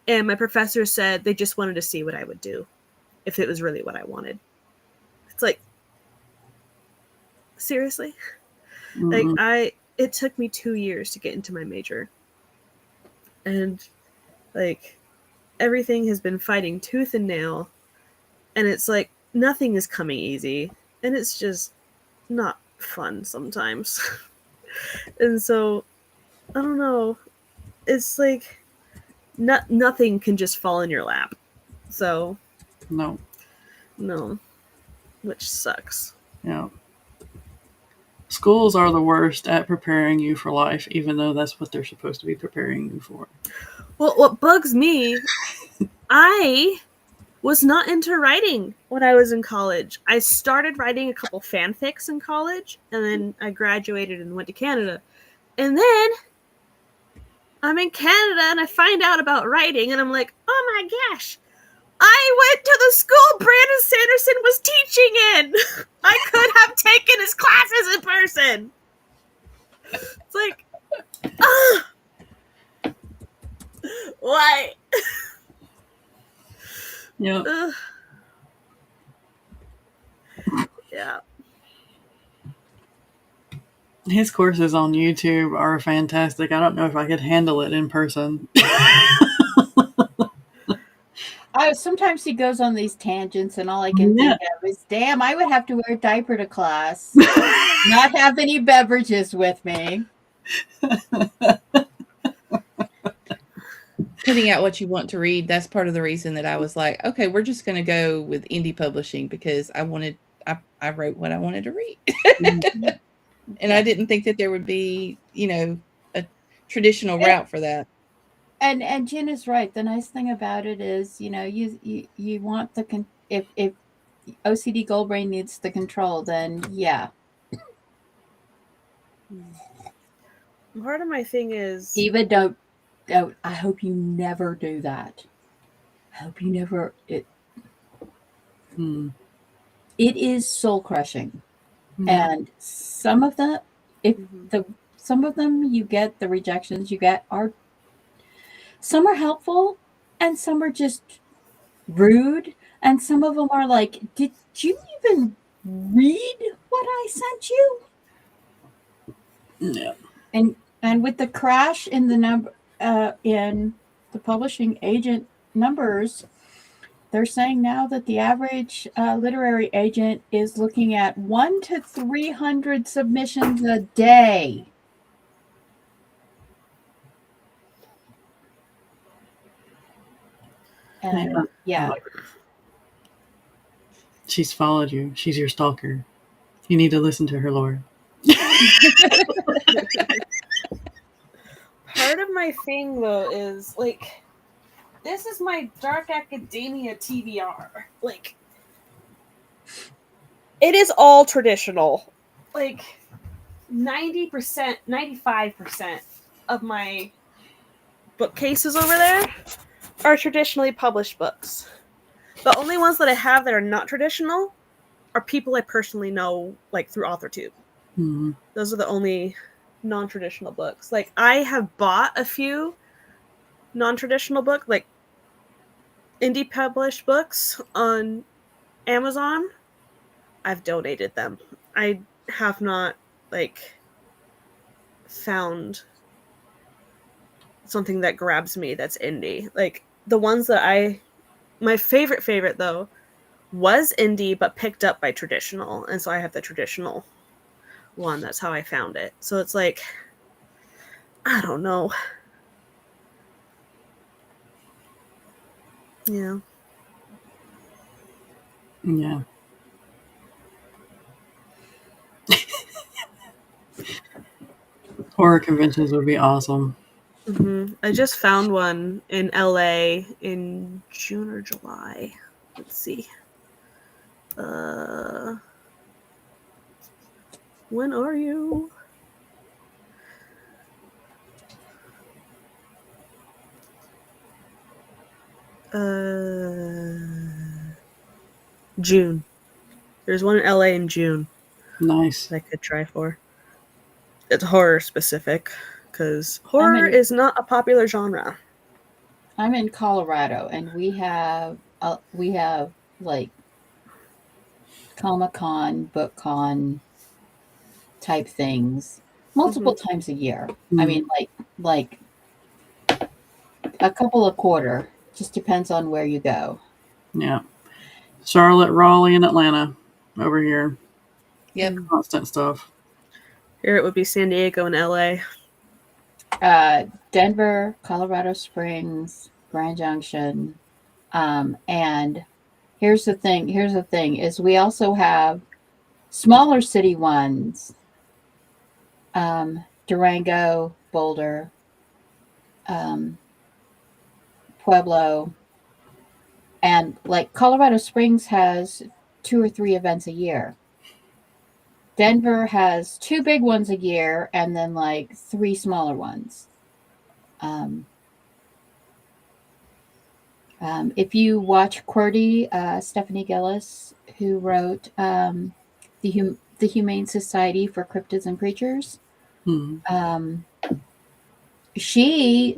[SPEAKER 4] and my professor said they just wanted to see what I would do if it was really what I wanted. It's like, seriously?
[SPEAKER 1] Mm-hmm.
[SPEAKER 4] Like it took me 2 years to get into my major. And like everything has been fighting tooth and nail, and it's like nothing is coming easy, and it's just not fun sometimes. And so I don't know. It's like nothing can just fall in your lap. So
[SPEAKER 1] No.
[SPEAKER 4] Which sucks.
[SPEAKER 1] Yeah. Schools are the worst at preparing you for life, even though that's what they're supposed to be preparing you for.
[SPEAKER 4] Well, what bugs me, I was not into writing when I was in college. I started writing a couple fanfics in college, and then I graduated and went to Canada. And then I'm in Canada and I find out about writing, and I'm like, oh my gosh, I went to the school Brandon Sanderson was teaching in. I could have taken his classes in person. It's like, why?
[SPEAKER 1] Yeah.
[SPEAKER 4] Yeah.
[SPEAKER 1] His courses on YouTube are fantastic. I don't know if I could handle it in person.
[SPEAKER 2] Sometimes he goes on these tangents, and all I can think of is, damn, I would have to wear a diaper to class, not have any beverages with me.
[SPEAKER 3] putting out what you want to read, that's part of the reason that I was like, okay, we're just going to go with indie publishing because I wrote what I wanted to read. And I didn't think that there would be, a traditional route for that.
[SPEAKER 2] And Jen is right. The nice thing about it is, you want if OCD goal brain needs the control, then yeah.
[SPEAKER 4] Part of my thing is
[SPEAKER 2] Eva, don't. I hope you never do that. I hope you never.
[SPEAKER 1] Hmm.
[SPEAKER 2] It is soul crushing,
[SPEAKER 1] Yeah.
[SPEAKER 2] and some of the if
[SPEAKER 4] Mhm.
[SPEAKER 2] some of them you get the rejections you get are some are helpful, and some are just rude, and some of them are like, did you even read what I sent you?
[SPEAKER 1] Yeah.
[SPEAKER 2] And with the crash in the number in the publishing agent numbers, they're saying now that the average literary agent is looking at 1 to 300 submissions a day. And yeah.
[SPEAKER 1] She's followed you. She's your stalker. You need to listen to her lore.
[SPEAKER 4] part of my thing though is like, this is my dark academia TBR. Like, it is all traditional. Like 90%, 95% of my bookcases over there are traditionally published books. The only ones that I have that are not traditional are people I personally know, like through AuthorTube.
[SPEAKER 1] Hmm.
[SPEAKER 4] Those are the only non-traditional books. Like, I have bought a few non-traditional books, like indie published books on Amazon. I've donated them. I have not like found something that grabs me that's indie. Like, the ones that my favorite though was indie but picked up by traditional, and so I have the traditional one. That's how I found it. So it's like, I don't know. Yeah.
[SPEAKER 1] Yeah. Horror conventions would be awesome.
[SPEAKER 4] I just found one in LA in June or July. Let's see. When are you? June. There's one in LA in June
[SPEAKER 1] Nice.
[SPEAKER 4] that I could try for. It's horror specific because horror is not a popular genre.
[SPEAKER 2] I'm in Colorado, and we have like Comic-Con, BookCon type things multiple times a year. I mean, like a couple a quarter. Just depends on where you go.
[SPEAKER 1] Yeah. Charlotte, Raleigh, and Atlanta over here.
[SPEAKER 3] Yep.
[SPEAKER 1] Constant stuff.
[SPEAKER 4] Here it would be San Diego and LA.
[SPEAKER 2] Denver, Colorado Springs, Grand Junction, and here's the thing is we also have smaller city ones, Durango, Boulder, Pueblo, and like Colorado Springs has 2 or 3 events a year. Denver has 2 big ones a year and then like 3 smaller ones. If you watch QWERTY, Stephanie Gillis, who wrote the Humane Society for Cryptids and Creatures, she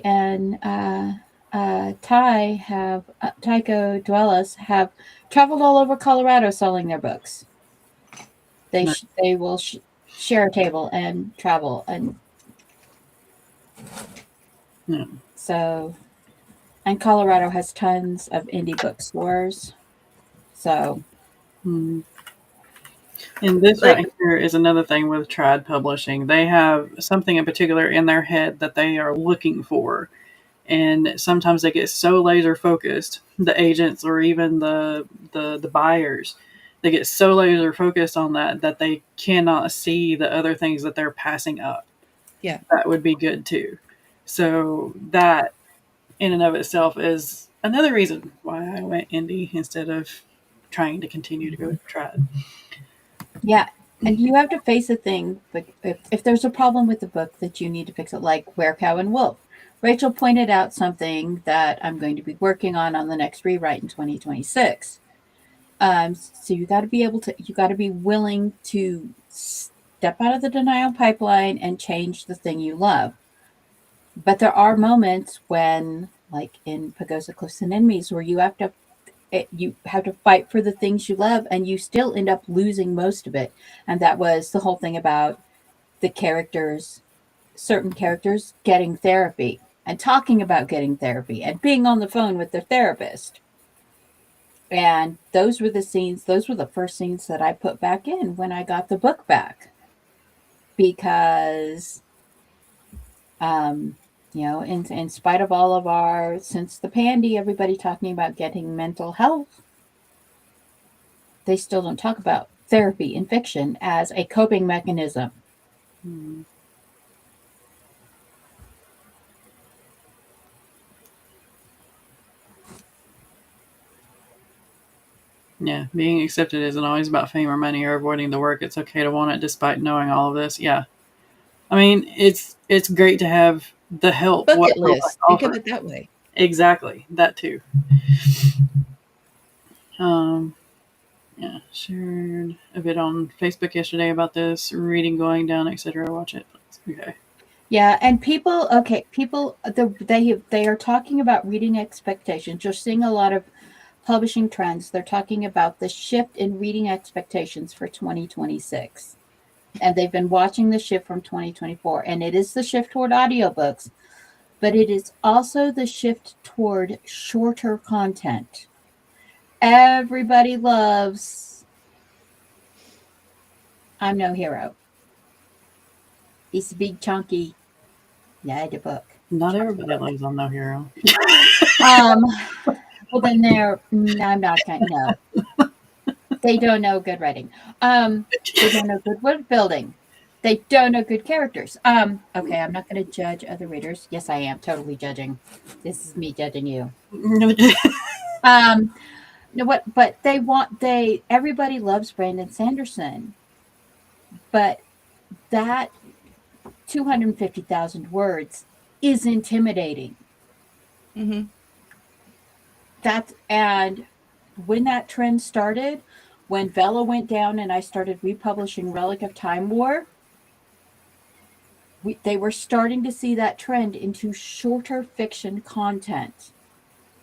[SPEAKER 2] and Tycho Dwellis have traveled all over Colorado selling their books. They will share a table and travel, and so, and Colorado has tons of indie bookstores. So,
[SPEAKER 1] and this right here is another thing with trad publishing. They have something in particular in their head that they are looking for. And sometimes they get so laser focused, the agents or even the buyers, they get so laser focused on that they cannot see the other things that they're passing up.
[SPEAKER 3] Yeah.
[SPEAKER 1] That would be good too. So that in and of itself is another reason why I went indie instead of trying to continue to go trad.
[SPEAKER 2] Yeah. And you have to face a thing, but if there's a problem with the book that you need to fix it, like Were Cow and Wolf. Rachel pointed out something that I'm going to be working on the next rewrite in 2026. So you got to be you got to be willing to step out of the denial pipeline and change the thing you love. But there are moments when, like in Pagosa Cliffs and Enemies, where you have to fight for the things you love, and you still end up losing most of it. And that was the whole thing about the characters, certain characters getting therapy and talking about getting therapy and being on the phone with their therapist. And those were the first scenes that I put back in when I got the book back. Because, in spite of all of since the pandy, everybody talking about getting mental health, they still don't talk about therapy in fiction as a coping mechanism.
[SPEAKER 1] Hmm. Yeah, being accepted isn't always about fame or money or avoiding the work. It's okay to want it despite knowing all of this. Yeah. I mean, it's great to have the help.
[SPEAKER 3] Bucket list. Think of it that way.
[SPEAKER 1] Exactly. That too. Yeah, shared a bit on Facebook yesterday about this, reading going down, etc. Watch it. Okay.
[SPEAKER 2] Yeah, and people they are talking about reading expectations. You're seeing a lot of publishing trends. They're talking about the shift in reading expectations for 2026. And they've been watching the shift from 2024. And it is the shift toward audiobooks, but it is also the shift toward shorter content. Everybody loves I'm No Hero. It's a big, chunky, the book.
[SPEAKER 1] Not everybody loves I'm No Hero.
[SPEAKER 2] Well, then I'm not kind of, no. They don't know good writing. They don't know good word building. They don't know good characters. Okay, I'm not going to judge other readers. Yes, I am totally judging. This is me judging you. No, what? But everybody loves Brandon Sanderson, but that 250,000 words is intimidating.
[SPEAKER 3] Mm-hmm.
[SPEAKER 2] And when that trend started, when Vela went down and I started republishing Relic of Time War, they were starting to see that trend into shorter fiction content.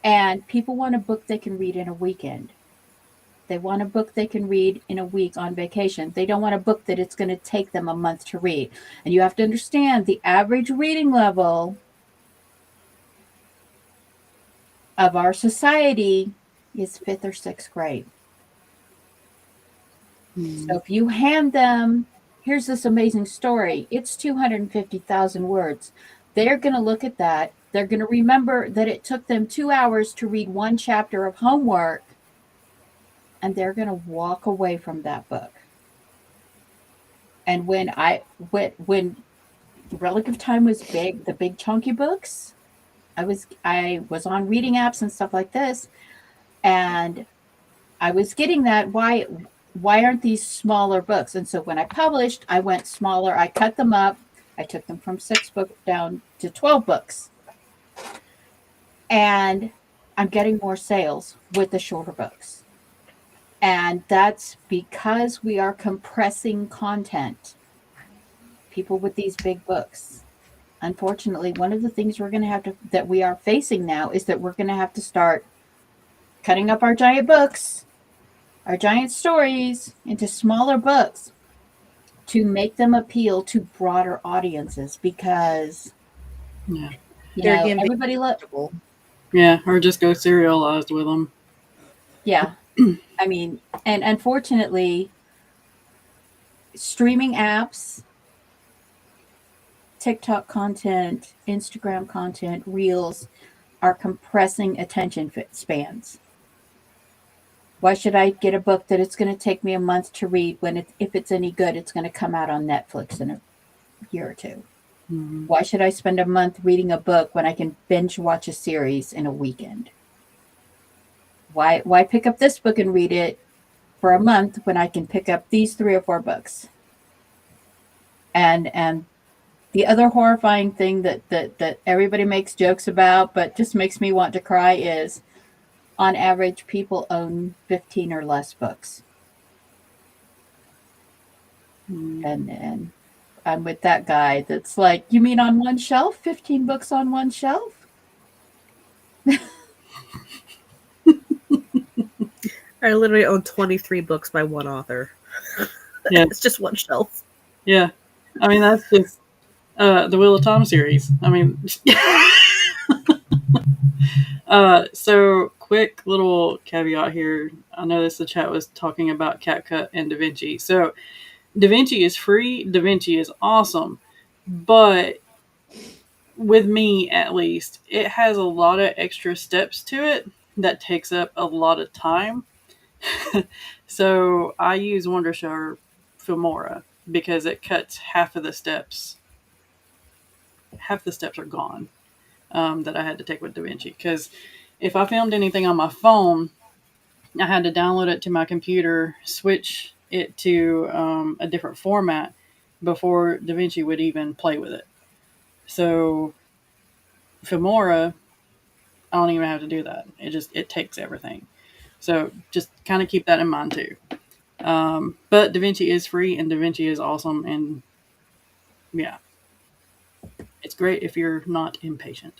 [SPEAKER 2] And people want a book they can read in a weekend. They want a book they can read in a week on vacation. They don't want a book that it's going to take them a month to read. And you have to understand the average reading level of our society is 5th or 6th grade. So if you hand them, here's this amazing story, it's 250,000 words. They're going to look at that. They're going to remember that it took them 2 hours to read one chapter of homework, and they're going to walk away from that book. And when Relic of Time was big, the big chunky books, I was on reading apps and stuff like this, and I was getting that, why aren't these smaller books? And so when I published, I went smaller. I cut them up. I took them from 6 books down to 12 books. And I'm getting more sales with the shorter books. And that's because we are compressing content. People with these big books. Unfortunately, one of the things that we are facing now is that we're going to have to start cutting up our giant books, our giant stories, into smaller books to make them appeal to broader audiences, because everybody loves.
[SPEAKER 1] Yeah, or just go serialized with them.
[SPEAKER 2] Yeah. I mean, and unfortunately, streaming apps, TikTok content, Instagram content, Reels are compressing attention spans. Why should I get a book that it's going to take me a month to read when if it's any good, it's going to come out on Netflix in a year or two? Mm-hmm. Why should I spend a month reading a book when I can binge watch a series in a weekend? Why pick up this book and read it for a month when I can pick up these 3 or 4 books? And the other horrifying thing that everybody makes jokes about, but just makes me want to cry, is on average people own 15 or less books. And I'm with that guy that's like, you mean on one shelf? 15 books on one shelf?
[SPEAKER 4] I literally own 23 books by one author.
[SPEAKER 1] Yeah.
[SPEAKER 4] It's just one shelf.
[SPEAKER 1] Yeah. I mean, that's just the Wheel of Time series. I mean, so quick little caveat here. I noticed the chat was talking about CapCut and DaVinci. So DaVinci is free. DaVinci is awesome. But with me, at least, it has a lot of extra steps to it that takes up a lot of time. So I use Wondershare Filmora because it cuts half the steps. Half the steps are gone that I had to take with DaVinci. Because if I filmed anything on my phone, I had to download it to my computer, switch it to a different format before DaVinci would even play with it. So Filmora, I don't even have to do that. It takes everything. So just kind of keep that in mind too. But DaVinci is free and DaVinci is awesome, and yeah, it's great if you're not impatient.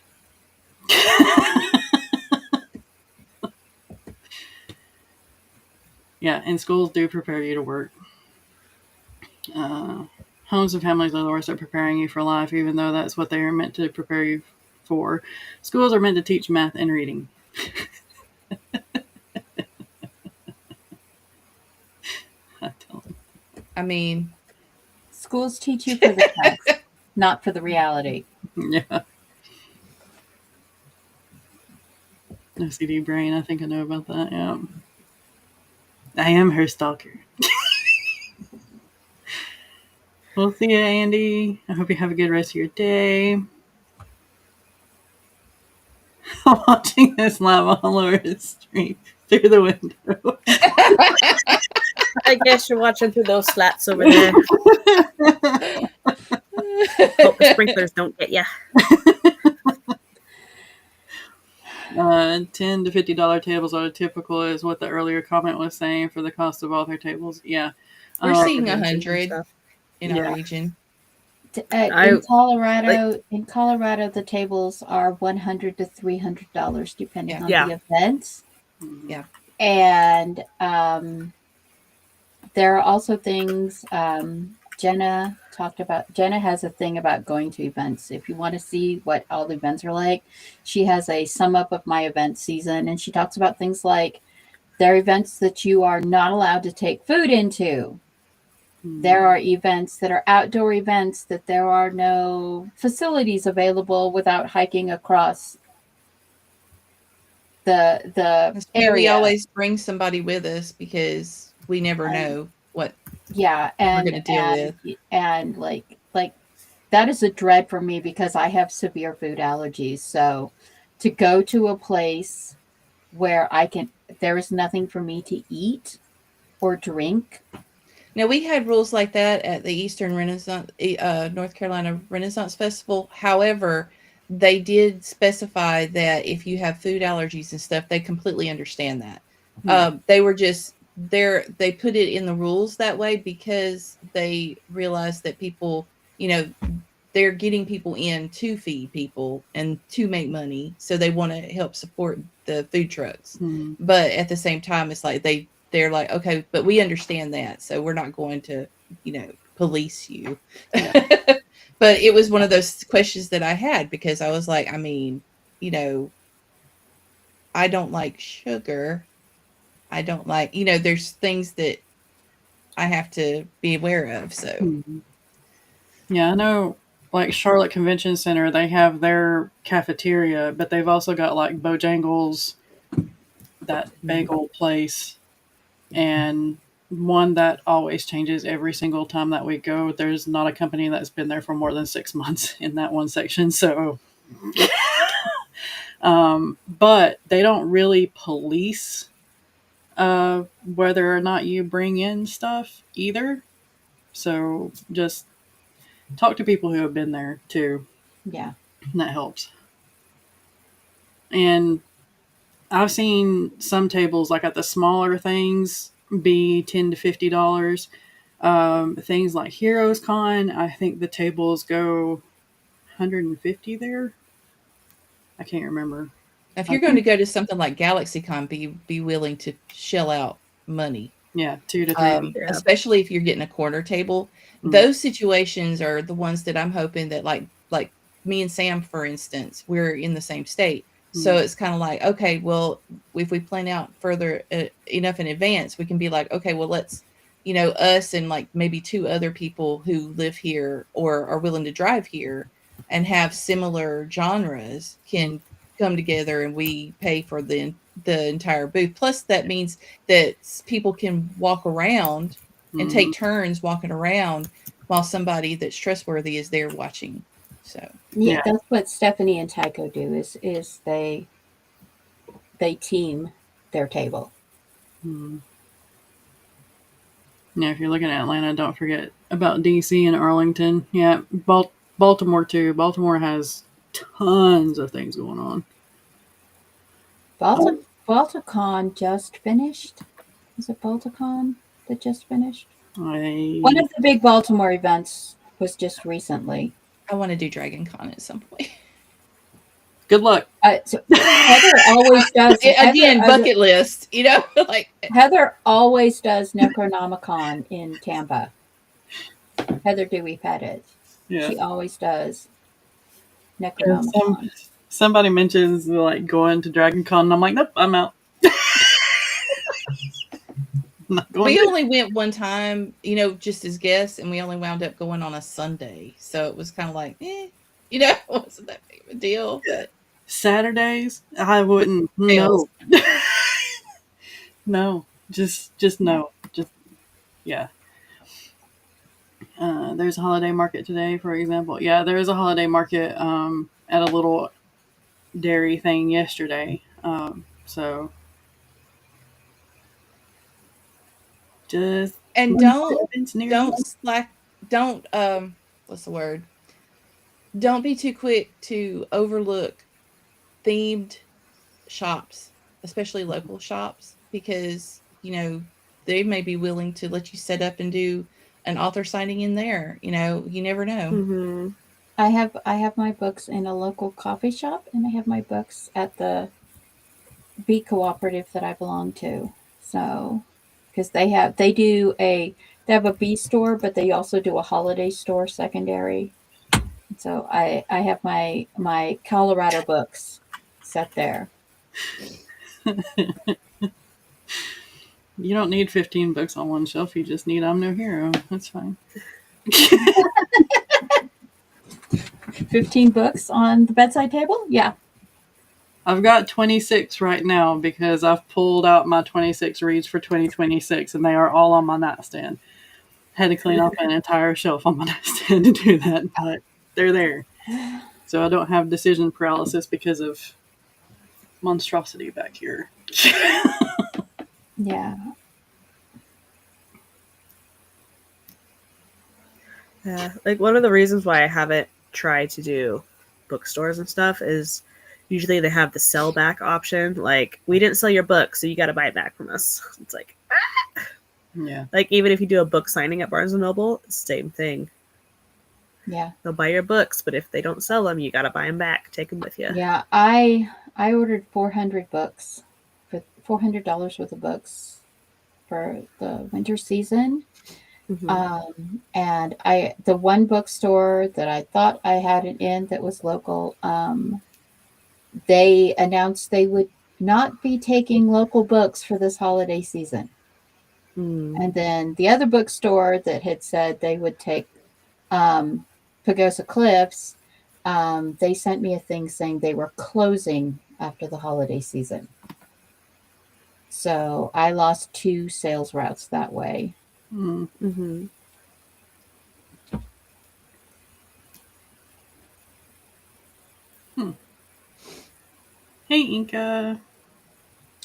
[SPEAKER 1] Yeah, and schools do prepare you to work. Homes and families are the worst at preparing you for life, even though that's what they are meant to prepare you for. Schools are meant to teach math and reading.
[SPEAKER 3] I mean,
[SPEAKER 2] schools teach you for the test, not for the reality.
[SPEAKER 1] Yeah. OCD brain, I think I know about that, yeah. I am her stalker. We'll see you, Andy. I hope you have a good rest of your day. I'm watching this live on Laura's stream through the window.
[SPEAKER 4] I guess you're watching through those slats over there. Hope the sprinklers don't get you.
[SPEAKER 1] $10 to $50 tables are typical, is what the earlier comment was saying for the cost of author tables. Yeah,
[SPEAKER 3] we're seeing 100 in our region.
[SPEAKER 2] In Colorado, the tables are $100 to $300 depending on the events.
[SPEAKER 3] Yeah,
[SPEAKER 2] and there are also things. Jenna has a thing about going to events. If you want to see what all the events are like, she has a sum up of my event season, and she talks about things like there are events that you are not allowed to take food into. There are events that are outdoor events that there are no facilities available without hiking across the area.
[SPEAKER 3] We always bring somebody with us because we never know what
[SPEAKER 2] and
[SPEAKER 3] we're going to deal with.
[SPEAKER 2] And like that is a dread for me because I have severe food allergies. So to go to a place where there is nothing for me to eat or drink.
[SPEAKER 3] Now, we had rules like that at the Eastern Renaissance, North Carolina Renaissance Festival. However, they did specify that if you have food allergies and stuff, they completely understand that. They were just there. They put it in the rules that way because they realized that people, they're getting people in to feed people and to make money. So they want to help support the food trucks. But at the same time, it's like they're like, okay, but we understand that. So we're not going to, police you. Yeah. But it was one of those questions that I had because I was like, I mean, I don't like sugar. I don't like, there's things that I have to be aware of. So,
[SPEAKER 1] yeah, I know, like Charlotte Convention Center, they have their cafeteria, but they've also got like Bojangles, that bagel place, and one that always changes every single time that we go. There's not a company that's been there for more than 6 months in that one section. So But they don't really police whether or not you bring in stuff either. So just talk to people who have been there too.
[SPEAKER 2] Yeah.
[SPEAKER 1] That helps. And I've seen some tables, like at the smaller things, be $10 to $50. Things like Heroes Con, I think the tables go $150 there. I can't remember.
[SPEAKER 3] If you're going to go to something like GalaxyCon, be willing to shell out money.
[SPEAKER 1] Yeah, 2 to 3.
[SPEAKER 4] Yeah.
[SPEAKER 3] Especially if you're getting a corner table. Those situations are the ones that I'm hoping that like me and Sam, for instance, we're in the same state. So it's kind of like, okay, well, if we plan out further enough in advance, we can be like, okay, well, let's, us and like maybe 2 other people who live here or are willing to drive here and have similar genres can come together and we pay for the entire booth. Plus, that means that people can walk around and take turns walking around while somebody that's trustworthy is there watching. So
[SPEAKER 2] Yeah, that's what Stephanie and Tycho do. Is they team their table.
[SPEAKER 1] Yeah, if you're looking at Atlanta, don't forget about DC and Arlington. Yeah, Baltimore too. Baltimore has tons of things going on.
[SPEAKER 2] Balticon just finished. Is it Balticon that just finished?
[SPEAKER 1] One
[SPEAKER 2] of the big Baltimore events was just recently.
[SPEAKER 3] I want to do Dragon Con at some point.
[SPEAKER 1] Good luck.
[SPEAKER 2] So Heather always does.
[SPEAKER 3] Again, bucket list, like
[SPEAKER 2] Heather always does Necronomicon in Tampa. Heather Dewey Pettit.
[SPEAKER 1] Yeah.
[SPEAKER 2] She always does Necronomicon.
[SPEAKER 1] Somebody mentions like going to Dragon Con, and I'm like, nope, I'm out.
[SPEAKER 3] We only went one time, just as guests, and we only wound up going on a Sunday. So it was kind of like, it wasn't that big of a deal. But
[SPEAKER 1] Saturdays, I wouldn't. No. No. Just no. Just, yeah. There's a holiday market today, for example. Yeah, there is a holiday market at a little dairy thing yesterday. So just
[SPEAKER 3] and don't what's the word? Don't be too quick to overlook themed shops, especially local shops, because they may be willing to let you set up and do an author signing in there. You never know.
[SPEAKER 4] Mm-hmm.
[SPEAKER 2] I have my books in a local coffee shop, and I have my books at the bee cooperative that I belong to. So, because they have a bee store, but they also do a holiday store secondary. So I have my Colorado books set there.
[SPEAKER 1] You don't need 15 books on one shelf. You just need I'm No Hero. That's fine.
[SPEAKER 2] 15 books on the bedside table? Yeah.
[SPEAKER 1] I've got 26 right now because I've pulled out my 26 reads for 2026, and they are all on my nightstand. Had to clean off an entire shelf on my nightstand to do that, but they're there. So I don't have decision paralysis because of monstrosity back here.
[SPEAKER 2] Yeah.
[SPEAKER 4] Yeah, like one of the reasons why I haven't tried to do bookstores and stuff is usually they have the sell back option. Like, we didn't sell your book, so you got to buy it back from us. It's like,
[SPEAKER 1] Yeah.
[SPEAKER 4] Like, even if you do a book signing at Barnes & Noble, same thing.
[SPEAKER 2] Yeah.
[SPEAKER 4] They'll buy your books, but if they don't sell them, you got to buy them back. Take them with you.
[SPEAKER 2] Yeah, I ordered 400 books, for $400 worth of books for the winter season.
[SPEAKER 4] Mm-hmm.
[SPEAKER 2] And the one bookstore that I thought I had it in that was local, they announced they would not be taking local books for this holiday season. And then the other bookstore that had said they would take Pagosa Cliffs, they sent me a thing saying they were closing after the holiday season. So I lost 2 sales routes that way.
[SPEAKER 4] Mm-hmm.
[SPEAKER 1] Hey, Inka.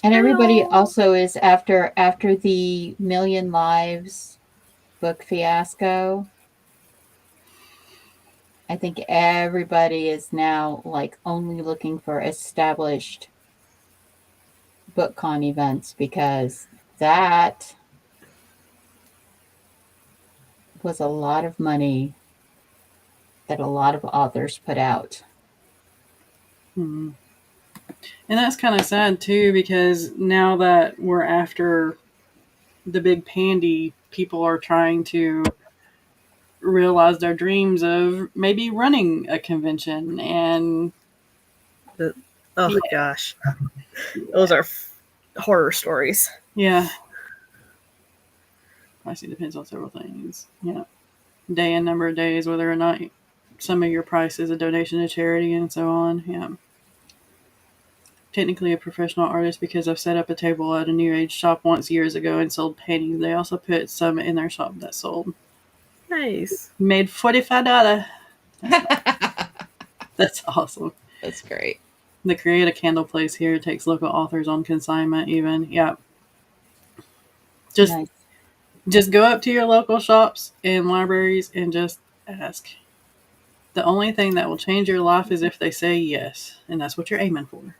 [SPEAKER 2] And everybody
[SPEAKER 4] Hello.
[SPEAKER 2] also is after the Million Lives book fiasco. I think everybody is now like only looking for established BookCon events because that was a lot of money that a lot of authors put out.
[SPEAKER 1] Hmm. And that's kind of sad too, because now that we're after the big pandy, people are trying to realize their dreams of maybe running a convention. And
[SPEAKER 4] Oh
[SPEAKER 1] yeah,
[SPEAKER 4] gosh, those are horror stories.
[SPEAKER 1] yeah, pricing depends on several things. Yeah, day and number of days, whether or not some of your price is a donation to charity, and so on. Yeah. Technically a professional artist because I've set up a table at a new age shop once years ago and sold paintings. They also put some in their shop that sold.
[SPEAKER 4] Nice.
[SPEAKER 1] Made $45. That's awesome.
[SPEAKER 3] That's great.
[SPEAKER 1] The Create a Candle place here takes local authors on consignment even. Yeah. Just
[SPEAKER 2] Nice.
[SPEAKER 1] just go up to your local shops and libraries and just ask. The only thing that will change your life is if they say yes, and that's what you're aiming for.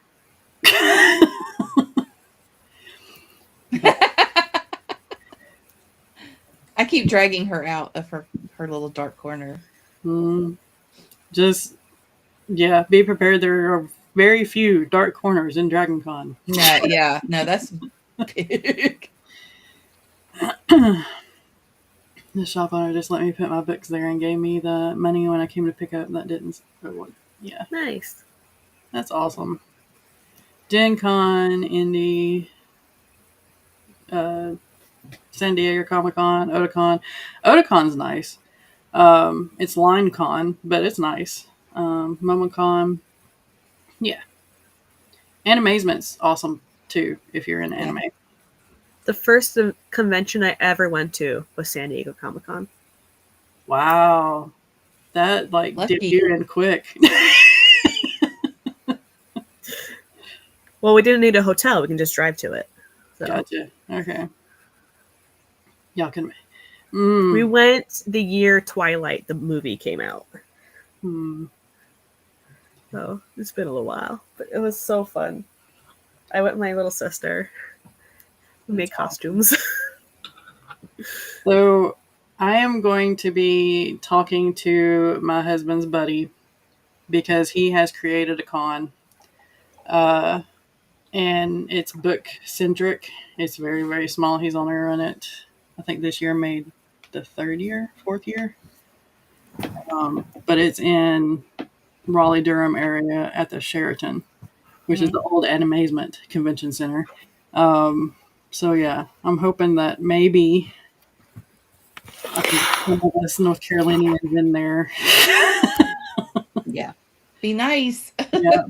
[SPEAKER 3] I keep dragging her out of her little dark corner.
[SPEAKER 1] Just be prepared. There are very few dark corners in Dragon Con.
[SPEAKER 3] No, that's big.
[SPEAKER 1] The shop owner just let me put my books there and gave me the money when I came to pick up. That didn't. Yeah,
[SPEAKER 4] Nice.
[SPEAKER 1] that's awesome. Gen Con, Indy, San Diego Comic Con, Otakon. Otakon's nice. It's Line Con, but it's nice. MomoCon, yeah. Animazement's awesome too if you're in anime.
[SPEAKER 4] The first convention I ever went to was San Diego Comic-Con.
[SPEAKER 1] Wow, that like
[SPEAKER 3] Lucky.
[SPEAKER 1] dipped you in quick.
[SPEAKER 4] Well, we didn't need a hotel. We can just drive to it. So.
[SPEAKER 1] Gotcha. Okay. Y'all can.
[SPEAKER 4] We went the year Twilight, the movie, came out. So it's been a little while, but it was so fun. I went with my little sister. We made costumes.
[SPEAKER 1] So I am going to be talking to my husband's buddy because he has created a con. And it's book centric. It's very, very small. He's only run it, I think this year made the fourth year. But it's in Raleigh, Durham area at the Sheraton, which is the old Animazement Convention Center. So yeah, I'm hoping that maybe I can get us North Carolinians in there.
[SPEAKER 2] Yeah.
[SPEAKER 3] Be nice.
[SPEAKER 1] Yeah.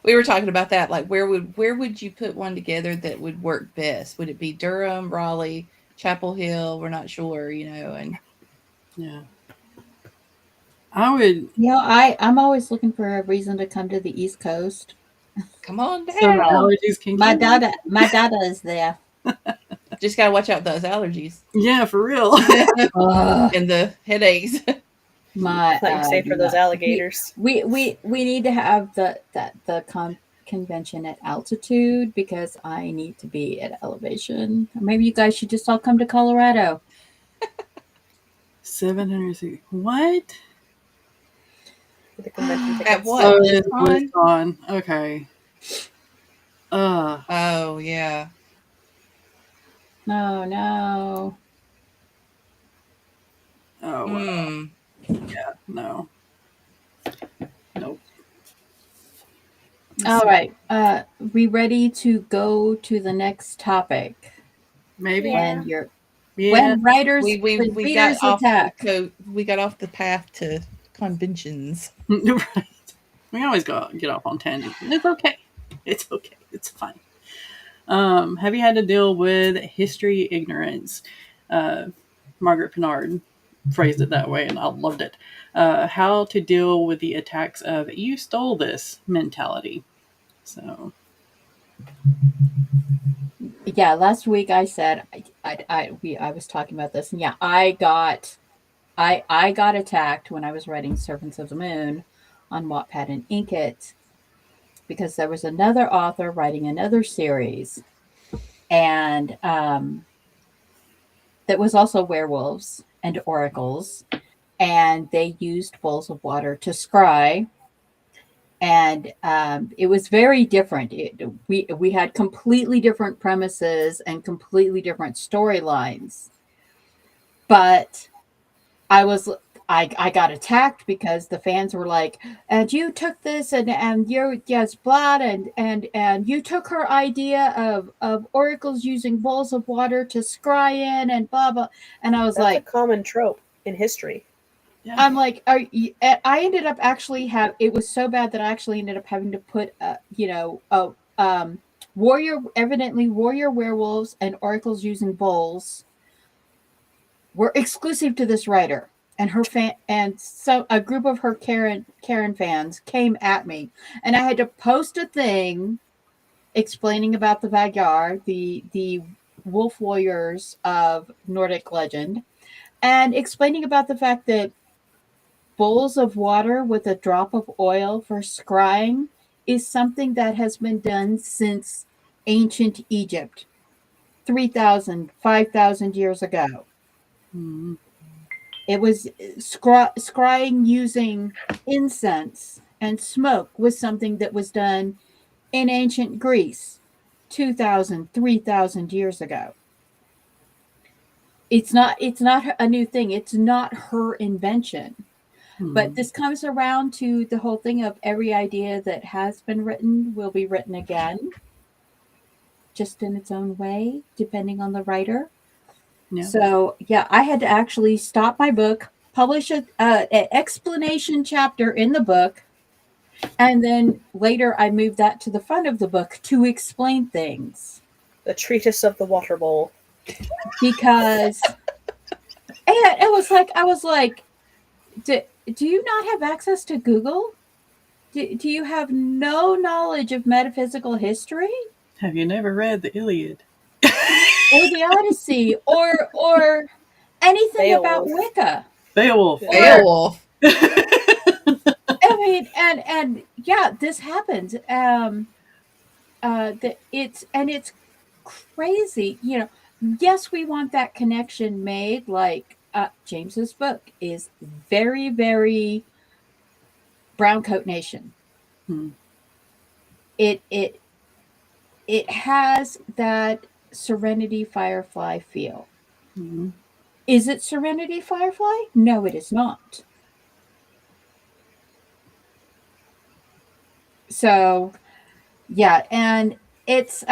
[SPEAKER 3] We were talking about that. Like, where would you put one together that would work best? Would it be Durham, Raleigh, Chapel Hill? We're not sure, and
[SPEAKER 1] yeah. I would.
[SPEAKER 2] I'm always looking for a reason to come to the East Coast.
[SPEAKER 3] come on down.
[SPEAKER 1] Some allergies can
[SPEAKER 2] My
[SPEAKER 1] kill you.
[SPEAKER 2] dada is there.
[SPEAKER 3] Just gotta watch out those allergies
[SPEAKER 1] Yeah, for real.
[SPEAKER 3] and the headaches.
[SPEAKER 2] My
[SPEAKER 4] Playing safe for those alligators.
[SPEAKER 2] We need to have the convention at altitude because I need to be at elevation. Maybe you guys should just all come to Colorado.
[SPEAKER 1] 760. What?
[SPEAKER 4] The convention
[SPEAKER 3] At
[SPEAKER 4] tickets.
[SPEAKER 3] what?
[SPEAKER 1] Oh,
[SPEAKER 3] BlizzCon?
[SPEAKER 1] it's BlizzCon. Okay.
[SPEAKER 3] Oh yeah.
[SPEAKER 2] No.
[SPEAKER 1] Oh, wow. Yeah, no. Nope.
[SPEAKER 2] All right. We ready to go to the next topic?
[SPEAKER 1] Maybe.
[SPEAKER 2] When you're
[SPEAKER 1] Yeah.
[SPEAKER 2] when writers
[SPEAKER 3] we
[SPEAKER 2] readers
[SPEAKER 3] got off
[SPEAKER 2] attack.
[SPEAKER 3] we got off the path to conventions.
[SPEAKER 1] Right. We always get off on tangents. It's okay. It's okay. It's fine. Have you had to deal with history ignorance? Margaret Pinard phrased it that way, and I loved it. How to deal with the attacks of "you stole this" mentality. So
[SPEAKER 2] Yeah, last week I said I was talking about this, and yeah, I got attacked when I was writing Servants of the Moon on Wattpad and Inkit because there was another author writing another series, and that was also werewolves and oracles, and they used bowls of water to scry. And it was very different. We had completely different premises and completely different storylines. But I was I got attacked because the fans were like, and you took this and you're yes blood and you took her idea of oracles using bowls of water to scry in and blah blah. And I was
[SPEAKER 4] That's
[SPEAKER 2] like,
[SPEAKER 4] a common trope in history.
[SPEAKER 1] yeah.
[SPEAKER 2] I'm like, I ended up actually it was so bad that I actually ended up having to put, evidently warrior werewolves and oracles using bowls were exclusive to this writer. And her fan, and so a group of her Karen fans came at me, and I had to post a thing explaining about the Magyar, the wolf warriors of Nordic legend, and explaining about the fact that bowls of water with a drop of oil for scrying is something that has been done since ancient Egypt, 3,000, 5,000 years ago.
[SPEAKER 1] Mm-hmm.
[SPEAKER 2] It was scrying using incense and smoke was something that was done in ancient Greece 2,000, 3,000 years ago. It's not a new thing. It's not her invention. But this comes around to the whole thing of every idea that has been written will be written again, just in its own way, depending on the writer.
[SPEAKER 1] Yeah.
[SPEAKER 2] So, yeah, I had to actually stop my book, publish an explanation chapter in the book, and then later I moved that to the front of the book to explain things.
[SPEAKER 4] The treatise of the water bowl.
[SPEAKER 2] Because, and it was like, I was like, do you not have access to Google? Do you have no knowledge of metaphysical history?
[SPEAKER 1] Have you never read the Iliad?
[SPEAKER 2] Or the Odyssey? Or anything about
[SPEAKER 4] Beowulf.
[SPEAKER 2] Wicca?
[SPEAKER 1] Beowulf.
[SPEAKER 3] Beowulf.
[SPEAKER 2] I mean, and yeah, this happens. It's crazy. You know, yes, we want that connection made. Like James's book is very, very Browncoat Nation.
[SPEAKER 1] Hmm.
[SPEAKER 2] It has that Serenity Firefly feel.
[SPEAKER 1] Mm-hmm.
[SPEAKER 2] Is it Serenity Firefly? No, it is not. So, yeah, and it's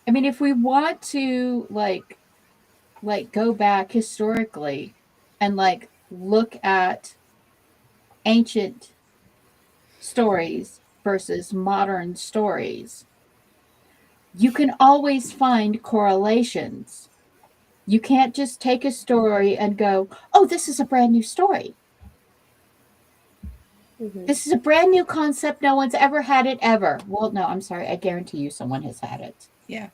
[SPEAKER 2] if we want to like go back historically and like look at ancient stories versus modern stories, you can always find correlations. You can't just take a story and go, oh, this is a brand new story.
[SPEAKER 4] Mm-hmm.
[SPEAKER 2] This is a brand new concept. No one's ever had it ever. Well, no, I'm sorry. I guarantee you someone has had it.
[SPEAKER 3] Yeah.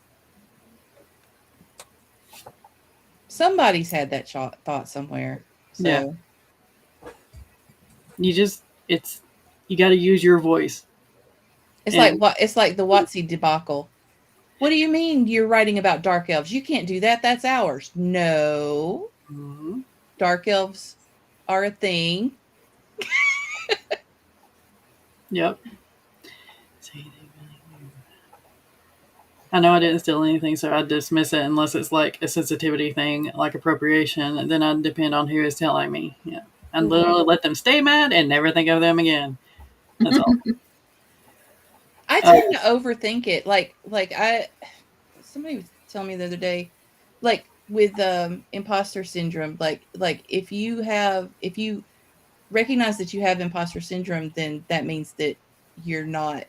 [SPEAKER 3] Somebody's had that thought somewhere. So.
[SPEAKER 1] Yeah. You got to use your voice.
[SPEAKER 3] It's like the Watsy debacle. What do you mean you're writing about dark elves? You can't do that. That's ours. No.
[SPEAKER 1] Mm-hmm.
[SPEAKER 3] Dark elves are a thing.
[SPEAKER 1] Yep. I know I didn't steal anything, so I dismiss it unless it's like a sensitivity thing, like appropriation, and then I depend on who is telling me. Yeah. And literally let them stay mad and never think of them again. That's all.
[SPEAKER 3] I tend to overthink it. Somebody was telling me the other day, like with imposter syndrome, like if you recognize that you have imposter syndrome, then that means that you're not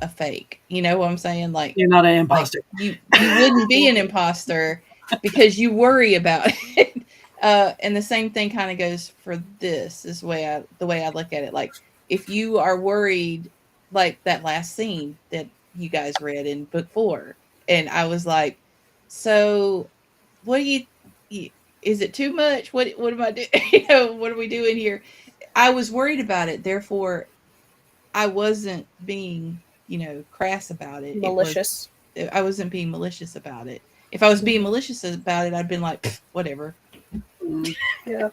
[SPEAKER 3] a fake. You know what I'm saying? Like
[SPEAKER 1] You're not an imposter.
[SPEAKER 3] You wouldn't be an imposter because you worry about it. And the same thing kind of goes for this. Is the way I look at it. Like if you are worried, like that last scene that you guys read in book 4, and I was like, so what do you is it too much? What am I doing? What are we doing here? I was worried about it. Therefore, I wasn't being, crass about it.
[SPEAKER 4] Malicious.
[SPEAKER 3] I wasn't being malicious about it. If I was being malicious about it, I'd been like, whatever.
[SPEAKER 1] Mm.
[SPEAKER 4] Yeah.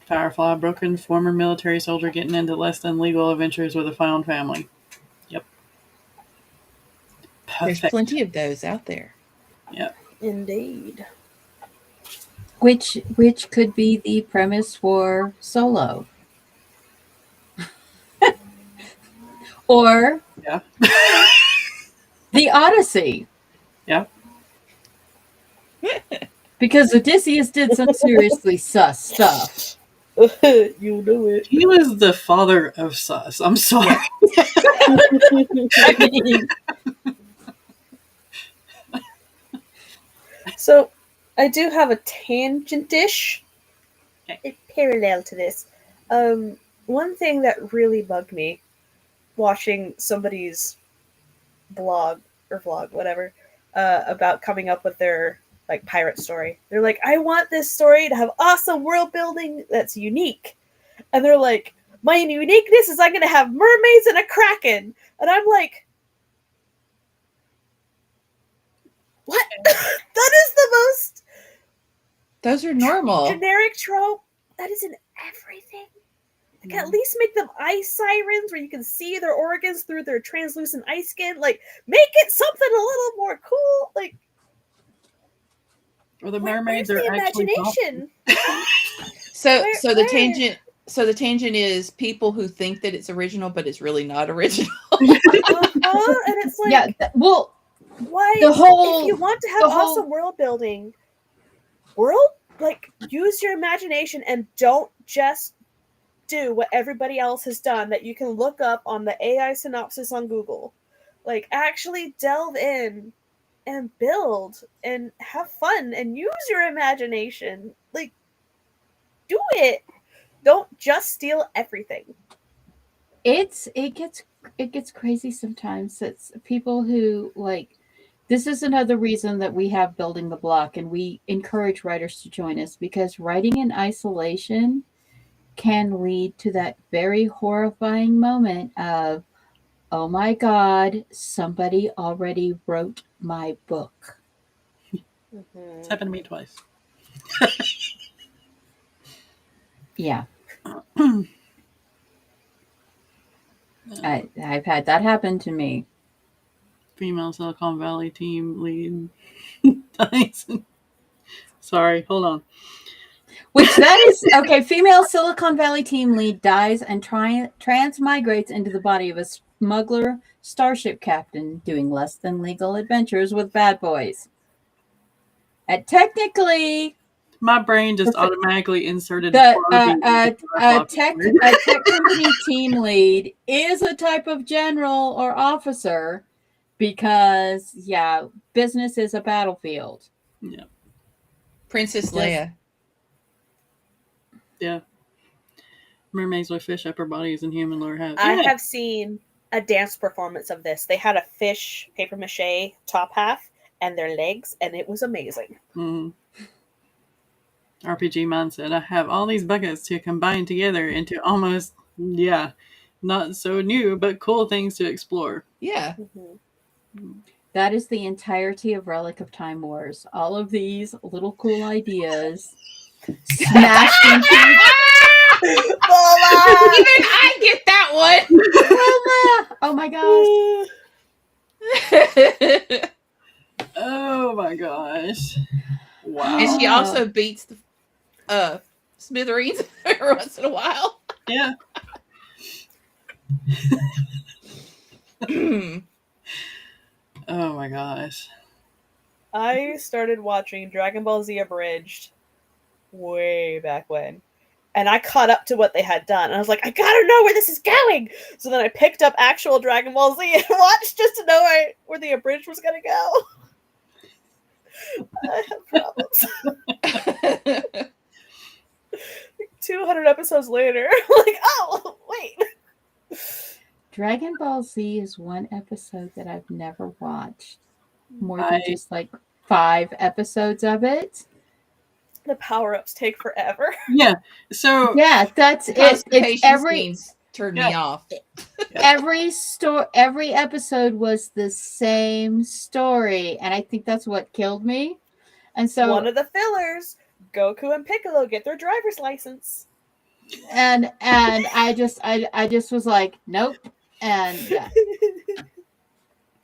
[SPEAKER 1] Firefly, broken former military soldier getting into less than legal adventures with a found family. Yep.
[SPEAKER 3] There's
[SPEAKER 1] Perfect.
[SPEAKER 3] plenty of those out there.
[SPEAKER 1] Yep.
[SPEAKER 4] Indeed.
[SPEAKER 2] Which could be the premise for Solo. Or
[SPEAKER 1] Yeah.
[SPEAKER 2] the Odyssey.
[SPEAKER 1] Yeah.
[SPEAKER 2] Because Odysseus did some seriously sus stuff.
[SPEAKER 4] You knew it.
[SPEAKER 1] He was the father of sus. I'm sorry.
[SPEAKER 2] I mean,
[SPEAKER 4] So, I do have a tangent-ish parallel to this. One thing that really bugged me watching somebody's blog or vlog, whatever, about coming up with their like pirate story. They're like, I want this story to have awesome world building that's unique. And they're like, my uniqueness is I'm going to have mermaids and a kraken. And I'm like, what? That is the most
[SPEAKER 3] Those are normal.
[SPEAKER 4] generic trope. That is in everything. Like, at least make them ice sirens where you can see their organs through their translucent ice skin. Like, make it something a little more cool. Like,
[SPEAKER 1] Or the
[SPEAKER 4] where's
[SPEAKER 1] mermaids
[SPEAKER 4] the
[SPEAKER 1] are actually
[SPEAKER 4] imagination?
[SPEAKER 3] So
[SPEAKER 4] Where-
[SPEAKER 3] so the
[SPEAKER 4] where?
[SPEAKER 3] tangent so the tangent is people who think that it's original, but it's really not original.
[SPEAKER 4] And it's like,
[SPEAKER 2] yeah. Well,
[SPEAKER 4] why?
[SPEAKER 2] the whole-
[SPEAKER 4] if you want to have
[SPEAKER 2] the whole-
[SPEAKER 4] awesome world building, use your imagination and don't just do what everybody else has done that you can look up on the AI synopsis on Google. Like, actually delve in and build and have fun and use your imagination. Like, do it. Don't just steal everything.
[SPEAKER 2] it gets crazy sometimes. It's people who like. This is another reason that we have Building the Block, and we encourage writers to join us, because writing in isolation can lead to that very horrifying moment of, oh my God, somebody already wrote my book.
[SPEAKER 1] It's happened to me twice.
[SPEAKER 2] Yeah. I've had that happen to me.
[SPEAKER 1] Female Silicon Valley team lead. Dyson. Sorry, hold on.
[SPEAKER 2] Which that is, okay, female Silicon Valley team lead dies and transmigrates into the body of a smuggler starship captain doing less than legal adventures with bad boys. And technically,
[SPEAKER 1] My brain just automatically inserted
[SPEAKER 2] a tech company team lead is a type of general or officer, because, yeah, business is a battlefield.
[SPEAKER 1] Yeah.
[SPEAKER 3] Princess Leia.
[SPEAKER 1] Yeah. Mermaids with fish upper bodies and human lower halves.
[SPEAKER 4] I
[SPEAKER 1] Yeah.
[SPEAKER 4] have seen a dance performance of this. They had a fish paper mache top half and their legs, and it was amazing.
[SPEAKER 1] Mhm. RPG mindset. I have all these buckets to combine together into almost, not so new, but cool things to explore.
[SPEAKER 3] Yeah.
[SPEAKER 2] That is the entirety of Relic of Time Wars. All of these little cool ideas smashed into
[SPEAKER 3] Even I get that
[SPEAKER 2] Oh my gosh.
[SPEAKER 3] one.
[SPEAKER 1] Oh my gosh. Wow.
[SPEAKER 3] And she also beats the smithereens every once in a while.
[SPEAKER 1] Yeah. Oh my gosh.
[SPEAKER 4] I started watching Dragon Ball Z Abridged way back when. And I caught up to what they had done. And I was like, I gotta know where this is going! So then I picked up actual Dragon Ball Z and watched just to know where the Abridged was gonna go. I have problems. 200 episodes later, like, oh, wait.
[SPEAKER 2] Dragon Ball Z is one episode that I've never watched. More than just like 5 episodes of it.
[SPEAKER 4] The power-ups take forever.
[SPEAKER 1] Yeah. So
[SPEAKER 2] Yeah, that's it. It's
[SPEAKER 3] Constipation
[SPEAKER 2] every
[SPEAKER 3] scenes turned me off.
[SPEAKER 2] every episode was the same story, and I think that's what killed me. And so
[SPEAKER 4] one of the fillers, Goku and Piccolo get their driver's license.
[SPEAKER 2] and I just was like, nope. And yeah.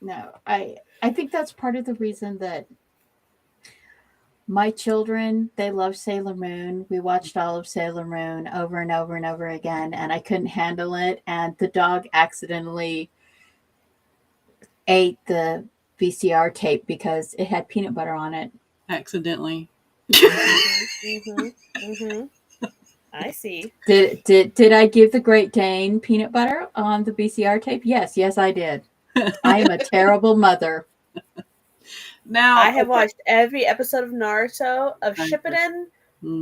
[SPEAKER 2] No, I think that's part of the reason that my children, they love Sailor Moon. We watched all of Sailor Moon over and over and over again, and I couldn't handle it. And the dog accidentally ate the VCR tape because it had peanut butter on it.
[SPEAKER 1] accidentally.
[SPEAKER 4] I see.
[SPEAKER 2] Did I give the Great Dane peanut butter on the VCR tape? Yes, I did. I am a terrible mother.
[SPEAKER 1] Now
[SPEAKER 4] I have watched every episode of Naruto of Shippuden.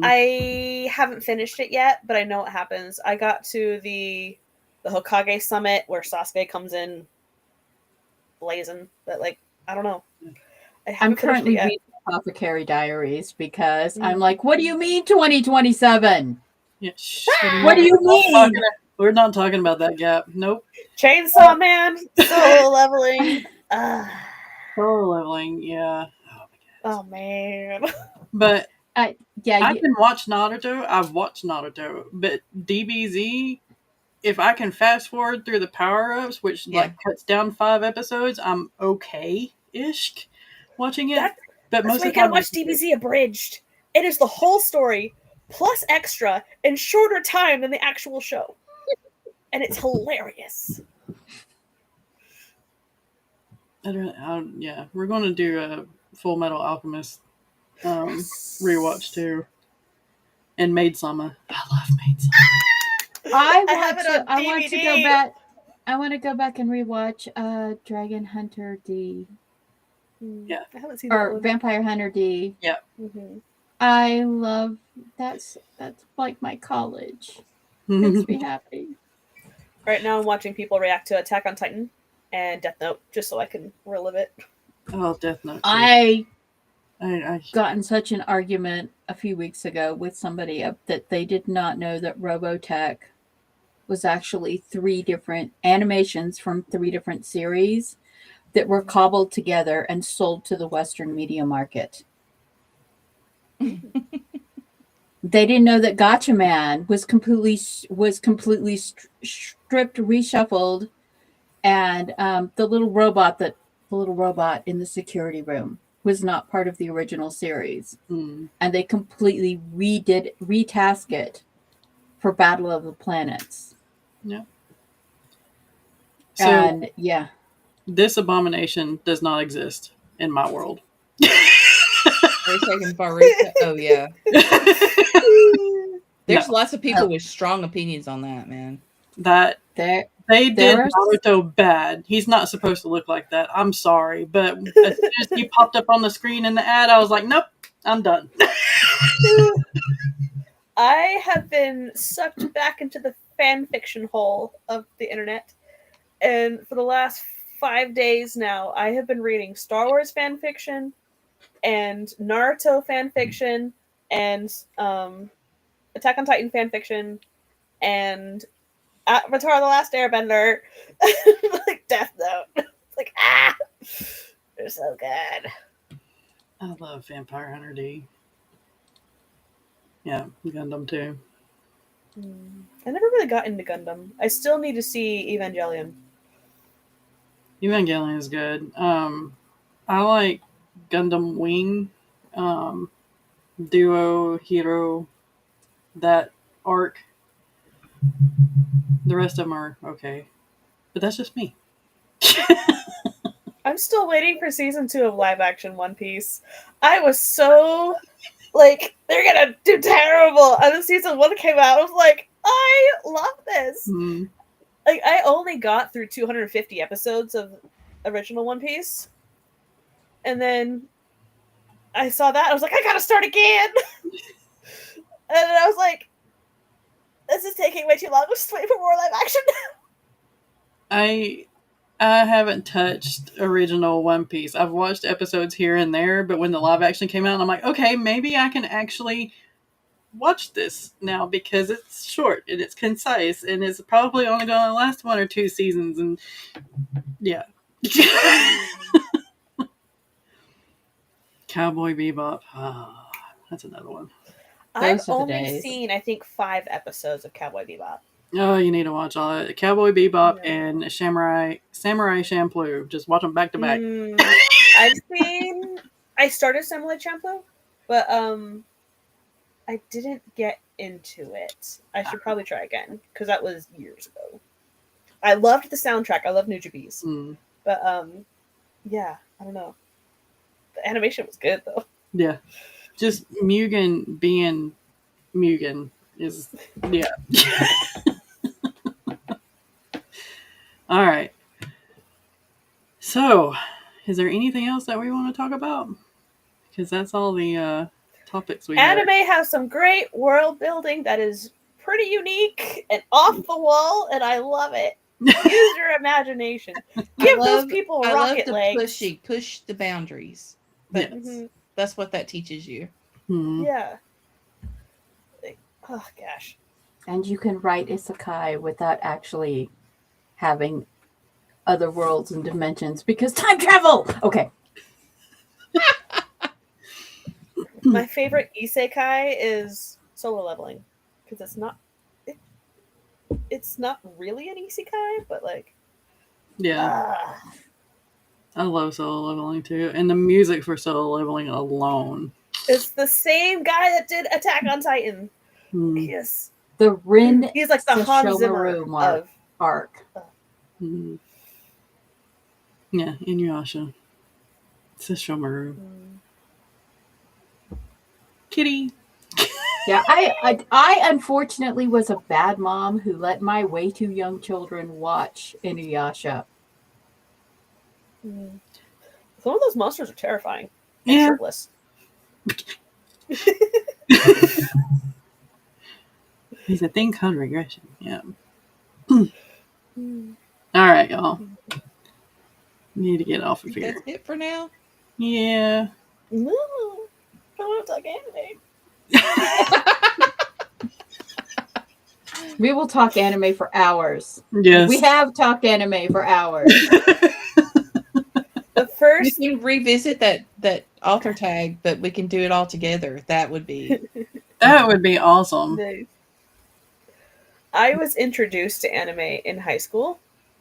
[SPEAKER 4] I haven't finished it yet, but I know what happens. I got to the Hokage summit where Sasuke comes in blazing, but like, I don't know.
[SPEAKER 2] I'm currently reading Apothecary Diaries because I'm like, what do you mean 2027?
[SPEAKER 1] Yeah,
[SPEAKER 2] what do you mean?
[SPEAKER 1] We're not talking about that gap. Nope.
[SPEAKER 4] Chainsaw Man, solo leveling.
[SPEAKER 1] Solo leveling, yeah.
[SPEAKER 4] Oh man.
[SPEAKER 1] But
[SPEAKER 2] I
[SPEAKER 1] can watch Naruto. I've watched Naruto, but DBZ, if I can fast forward through the power-ups, which like cuts down 5 episodes, I'm okay-ish watching it. But most of the time,
[SPEAKER 4] you gotta watch DBZ abridged. It is the whole story plus extra in shorter time than the actual show, and it's hilarious.
[SPEAKER 1] Yeah, we're going to do a Full Metal Alchemist rewatch too, and Maid Sama. I love Maid Sama.
[SPEAKER 2] I want to go back. I want to go back and rewatch Dragon Hunter D.
[SPEAKER 1] Yeah,
[SPEAKER 4] I haven't seen
[SPEAKER 2] or Vampire Hunter D.
[SPEAKER 1] Yeah,
[SPEAKER 2] I love that's like my college. Makes me happy.
[SPEAKER 4] Right now, I'm watching people react to Attack on Titan and Death Note just so I can relive it.
[SPEAKER 1] Oh, Death Note.
[SPEAKER 2] I got in such an argument a few weeks ago with somebody that they did not know that Robotech was actually 3 different animations from 3 different series that were cobbled together and sold to the Western media market. They didn't know that Gotcha Man was completely stripped, reshuffled, and the little robot in the security room was not part of the original series, and they completely retasked it for Battle of the Planets.
[SPEAKER 1] Yeah. So,
[SPEAKER 2] and yeah,
[SPEAKER 1] this abomination does not exist in my world.
[SPEAKER 3] Are you talking Faruka? Oh yeah. There's lots of people with strong opinions on that, man.
[SPEAKER 1] That they did Naruto bad. He's not supposed to look like that. I'm sorry, but as soon as he popped up on the screen in the ad, I was like, nope, I'm done.
[SPEAKER 4] I have been sucked back into the fan fiction hole of the internet, and for the last 5 days now, I have been reading Star Wars fan fiction and Naruto fan fiction and Attack on Titan fan fiction and Avatar: The Last Airbender, like Death Note. Like, they're so good.
[SPEAKER 1] I love Vampire Hunter D. Yeah, Gundam too.
[SPEAKER 4] I never really got into Gundam. I still need to see Evangelion.
[SPEAKER 1] Evangelion is good. I like Gundam Wing, Duo, Hero, that arc. The rest of them are okay. But that's just me.
[SPEAKER 4] I'm still waiting for season 2 of live action One Piece. I was so like, they're gonna do terrible. And then season 1 came out. I was like, I love this. Like, I only got through 250 episodes of original One Piece. And then
[SPEAKER 5] I saw that. I was like, I gotta start again. And then I was like, this is taking way too long. Let's just wait for more live action.
[SPEAKER 1] I haven't touched original One Piece. I've watched episodes here and there, but when the live action came out, I'm like, okay, maybe I can actually watch this now because it's short and it's concise and it's probably only going to last 1 or 2 seasons. And yeah. Cowboy Bebop. Oh, that's another one.
[SPEAKER 5] I've
[SPEAKER 2] Those are the
[SPEAKER 5] only
[SPEAKER 2] days.
[SPEAKER 5] seen, I think, 5 episodes of Cowboy Bebop.
[SPEAKER 1] Oh, you need to watch all that. Cowboy Bebop
[SPEAKER 5] Yeah.
[SPEAKER 1] and Samurai Champloo. Just watch them back to back.
[SPEAKER 5] I started Samurai Champloo, but I didn't get into it. I should probably try again because that was years ago. I loved the soundtrack. I love Nujabes.
[SPEAKER 1] Mm.
[SPEAKER 5] But yeah, I don't know. The animation was good though.
[SPEAKER 1] Yeah. Just Mugen being Mugen is, yeah. All right. So, is there anything else that we want to talk about? Because that's all the topics we have.
[SPEAKER 5] Anime has some great world building that is pretty unique and off the wall, and I love it. Use your imagination. Give those people rocket legs.
[SPEAKER 3] Push the boundaries.
[SPEAKER 1] Yes.
[SPEAKER 5] Mhm.
[SPEAKER 3] That's what that teaches you.
[SPEAKER 1] Hmm.
[SPEAKER 5] Yeah. Oh gosh.
[SPEAKER 2] And you can write isekai without actually having other worlds and dimensions because time travel. Okay.
[SPEAKER 5] My favorite isekai is solo leveling because it's not really an isekai, but like
[SPEAKER 1] Yeah. I love solo leveling too. And the music for solo leveling alone.
[SPEAKER 5] it's the same guy that did Attack on Titan.
[SPEAKER 1] Hmm.
[SPEAKER 5] Yes,
[SPEAKER 2] The Rin
[SPEAKER 5] he's like the Hans Zimmer
[SPEAKER 2] Sesshomaru
[SPEAKER 5] of.
[SPEAKER 2] arc.
[SPEAKER 1] Hmm. Yeah, Inuyasha. Sesshomaru. Kitty.
[SPEAKER 2] Yeah, I unfortunately was a bad mom who let my way too young children watch Inuyasha.
[SPEAKER 5] Some of those monsters are terrifying. And
[SPEAKER 1] Yeah.
[SPEAKER 5] shirtless.
[SPEAKER 1] He's a thing called regression. Yeah. All right, y'all. Need to get off of here.
[SPEAKER 3] That's it for now.
[SPEAKER 1] Yeah.
[SPEAKER 5] No, I want to talk anime.
[SPEAKER 2] We will talk anime for hours.
[SPEAKER 1] Yes.
[SPEAKER 2] We have talked anime for hours.
[SPEAKER 5] The first
[SPEAKER 3] We can revisit that author tag, but we can do it all together. That would be
[SPEAKER 1] That would be awesome.
[SPEAKER 5] Nice. I was introduced to anime in high school,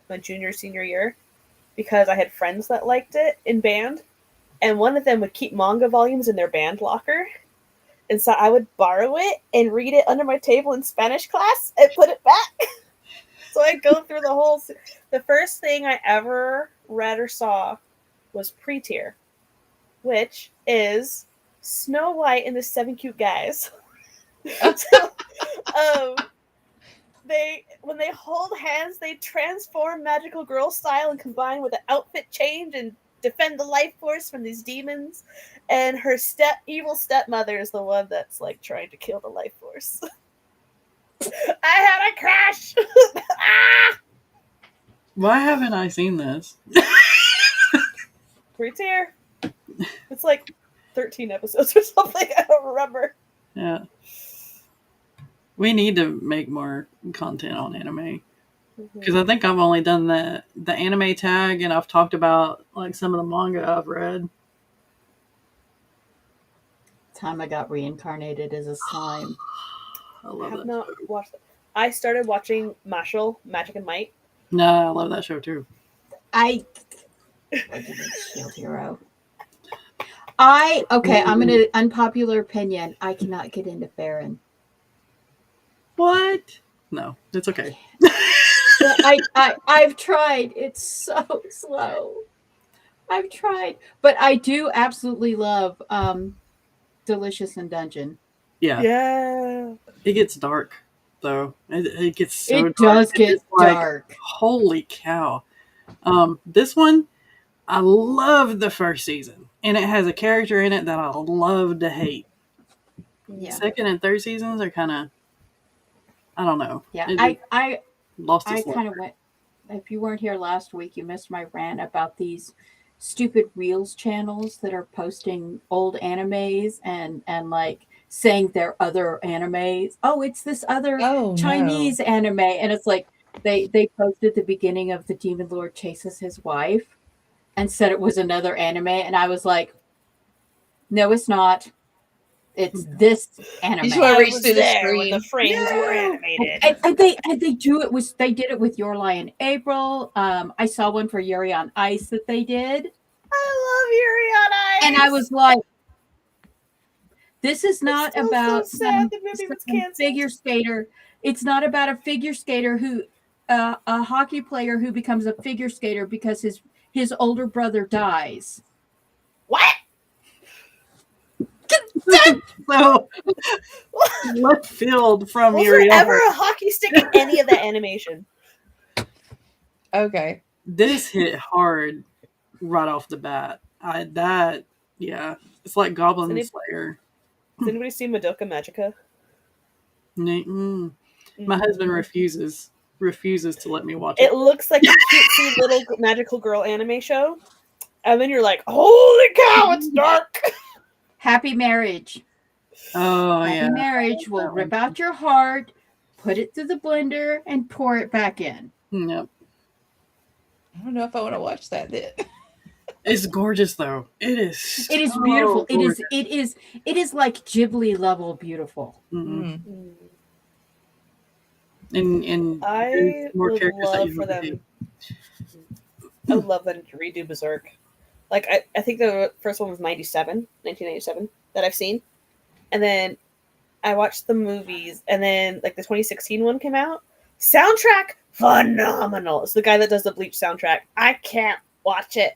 [SPEAKER 5] my senior year, because I had friends that liked it in band, and one of them would keep manga volumes in their band locker, and so I would borrow it and read it under my table in Spanish class and put it back. So I'd go through the whole. The first thing I ever read or saw was Pre-Tier, which is Snow White and the 7 Cute Guys. So, when they hold hands, they transform magical girl style and combine with an outfit change and defend the life force from these demons. And her evil stepmother is the one that's like trying to kill the life force. I had a crush. Ah!
[SPEAKER 1] Why haven't I seen this?
[SPEAKER 5] Pre-Tier. It's like 13 episodes or something. I don't remember.
[SPEAKER 1] Yeah. We need to make more content on anime. Because I think I've only done the anime tag and I've talked about like some of the manga I've read.
[SPEAKER 2] Time I got reincarnated as a slime.
[SPEAKER 1] I
[SPEAKER 5] I
[SPEAKER 1] love
[SPEAKER 5] have
[SPEAKER 1] that.
[SPEAKER 5] not watched it. I started watching Mashle, Magic and Might.
[SPEAKER 1] No, I love that show too.
[SPEAKER 2] Shield Hero. I'm gonna unpopular opinion. I cannot get into Farron.
[SPEAKER 1] What? No, it's okay.
[SPEAKER 2] I've tried. It's so slow. I've tried, but I do absolutely love Delicious in Dungeon.
[SPEAKER 1] Yeah.
[SPEAKER 5] Yeah.
[SPEAKER 1] It gets dark though. It gets so dark.
[SPEAKER 2] It does get
[SPEAKER 1] It's like,
[SPEAKER 2] dark.
[SPEAKER 1] holy cow. This one, I love the first season. and it has a character in it that I love to hate.
[SPEAKER 2] Yeah.
[SPEAKER 1] Second and third seasons are kind of, I don't know.
[SPEAKER 2] Yeah.
[SPEAKER 1] It
[SPEAKER 2] I
[SPEAKER 1] lost its
[SPEAKER 2] kind of
[SPEAKER 1] luster.
[SPEAKER 2] went. If you weren't here last week, you missed my rant about these stupid Reels channels that are posting old animes and like saying they're other animes. Oh, it's this other
[SPEAKER 3] Oh,
[SPEAKER 2] Chinese anime, and it's like they posted the beginning of the Demon Lord chases his wife and said it was another anime, and I was like, no, it's not. It's this anime.
[SPEAKER 3] You just want to
[SPEAKER 5] I
[SPEAKER 3] reach
[SPEAKER 5] was
[SPEAKER 3] through the
[SPEAKER 5] there when
[SPEAKER 3] screen.
[SPEAKER 5] the frames were
[SPEAKER 2] No.
[SPEAKER 5] animated.
[SPEAKER 2] And they did it with Your Lie in April. I saw one for Yuri on Ice that they did,
[SPEAKER 5] I love Yuri on Ice.
[SPEAKER 2] and I was like, this is
[SPEAKER 5] I'm
[SPEAKER 2] not
[SPEAKER 5] still
[SPEAKER 2] about
[SPEAKER 5] so sad
[SPEAKER 2] some
[SPEAKER 5] the movie was
[SPEAKER 2] some
[SPEAKER 5] canceled.
[SPEAKER 2] figure skater. It's not about a figure skater who a hockey player who becomes a figure skater because his older brother dies.
[SPEAKER 5] What?
[SPEAKER 1] So, left field from
[SPEAKER 5] Was
[SPEAKER 1] Yuri
[SPEAKER 5] there
[SPEAKER 1] on
[SPEAKER 5] ever
[SPEAKER 1] Ice.
[SPEAKER 5] a hockey stick in any of that animation?
[SPEAKER 3] Okay.
[SPEAKER 1] This hit hard right off the bat. It's like Goblin
[SPEAKER 5] Does any-
[SPEAKER 1] Slayer.
[SPEAKER 5] Has anybody seen Madoka Magica?
[SPEAKER 1] My husband refuses to let me watch
[SPEAKER 5] It
[SPEAKER 1] it.
[SPEAKER 5] looks like a cutesy little magical girl anime show, and then you're like, "Holy cow, it's dark!"
[SPEAKER 2] Happy Marriage.
[SPEAKER 1] Oh
[SPEAKER 2] Happy
[SPEAKER 1] yeah,
[SPEAKER 2] Marriage will
[SPEAKER 1] that
[SPEAKER 2] rip
[SPEAKER 1] one.
[SPEAKER 2] out your heart, put it through the blender, and pour it back in.
[SPEAKER 1] Yep.
[SPEAKER 3] I don't know if I want to watch that then.
[SPEAKER 1] It's gorgeous though. It is.
[SPEAKER 2] It is
[SPEAKER 1] so
[SPEAKER 2] beautiful.
[SPEAKER 1] gorgeous.
[SPEAKER 2] It is like Ghibli level beautiful.
[SPEAKER 1] Mhm.
[SPEAKER 3] Mm.
[SPEAKER 1] And
[SPEAKER 5] I
[SPEAKER 1] there's more
[SPEAKER 5] would
[SPEAKER 1] characters that
[SPEAKER 5] love
[SPEAKER 1] you
[SPEAKER 5] for
[SPEAKER 1] love to
[SPEAKER 5] them.
[SPEAKER 1] hate.
[SPEAKER 5] I would love them to redo Berserk. Like I think the first one was 1997 that I've seen, and then I watched the movies, and then like the 2016 one came out. Soundtrack phenomenal. It's the guy that does the Bleach soundtrack. I can't watch it.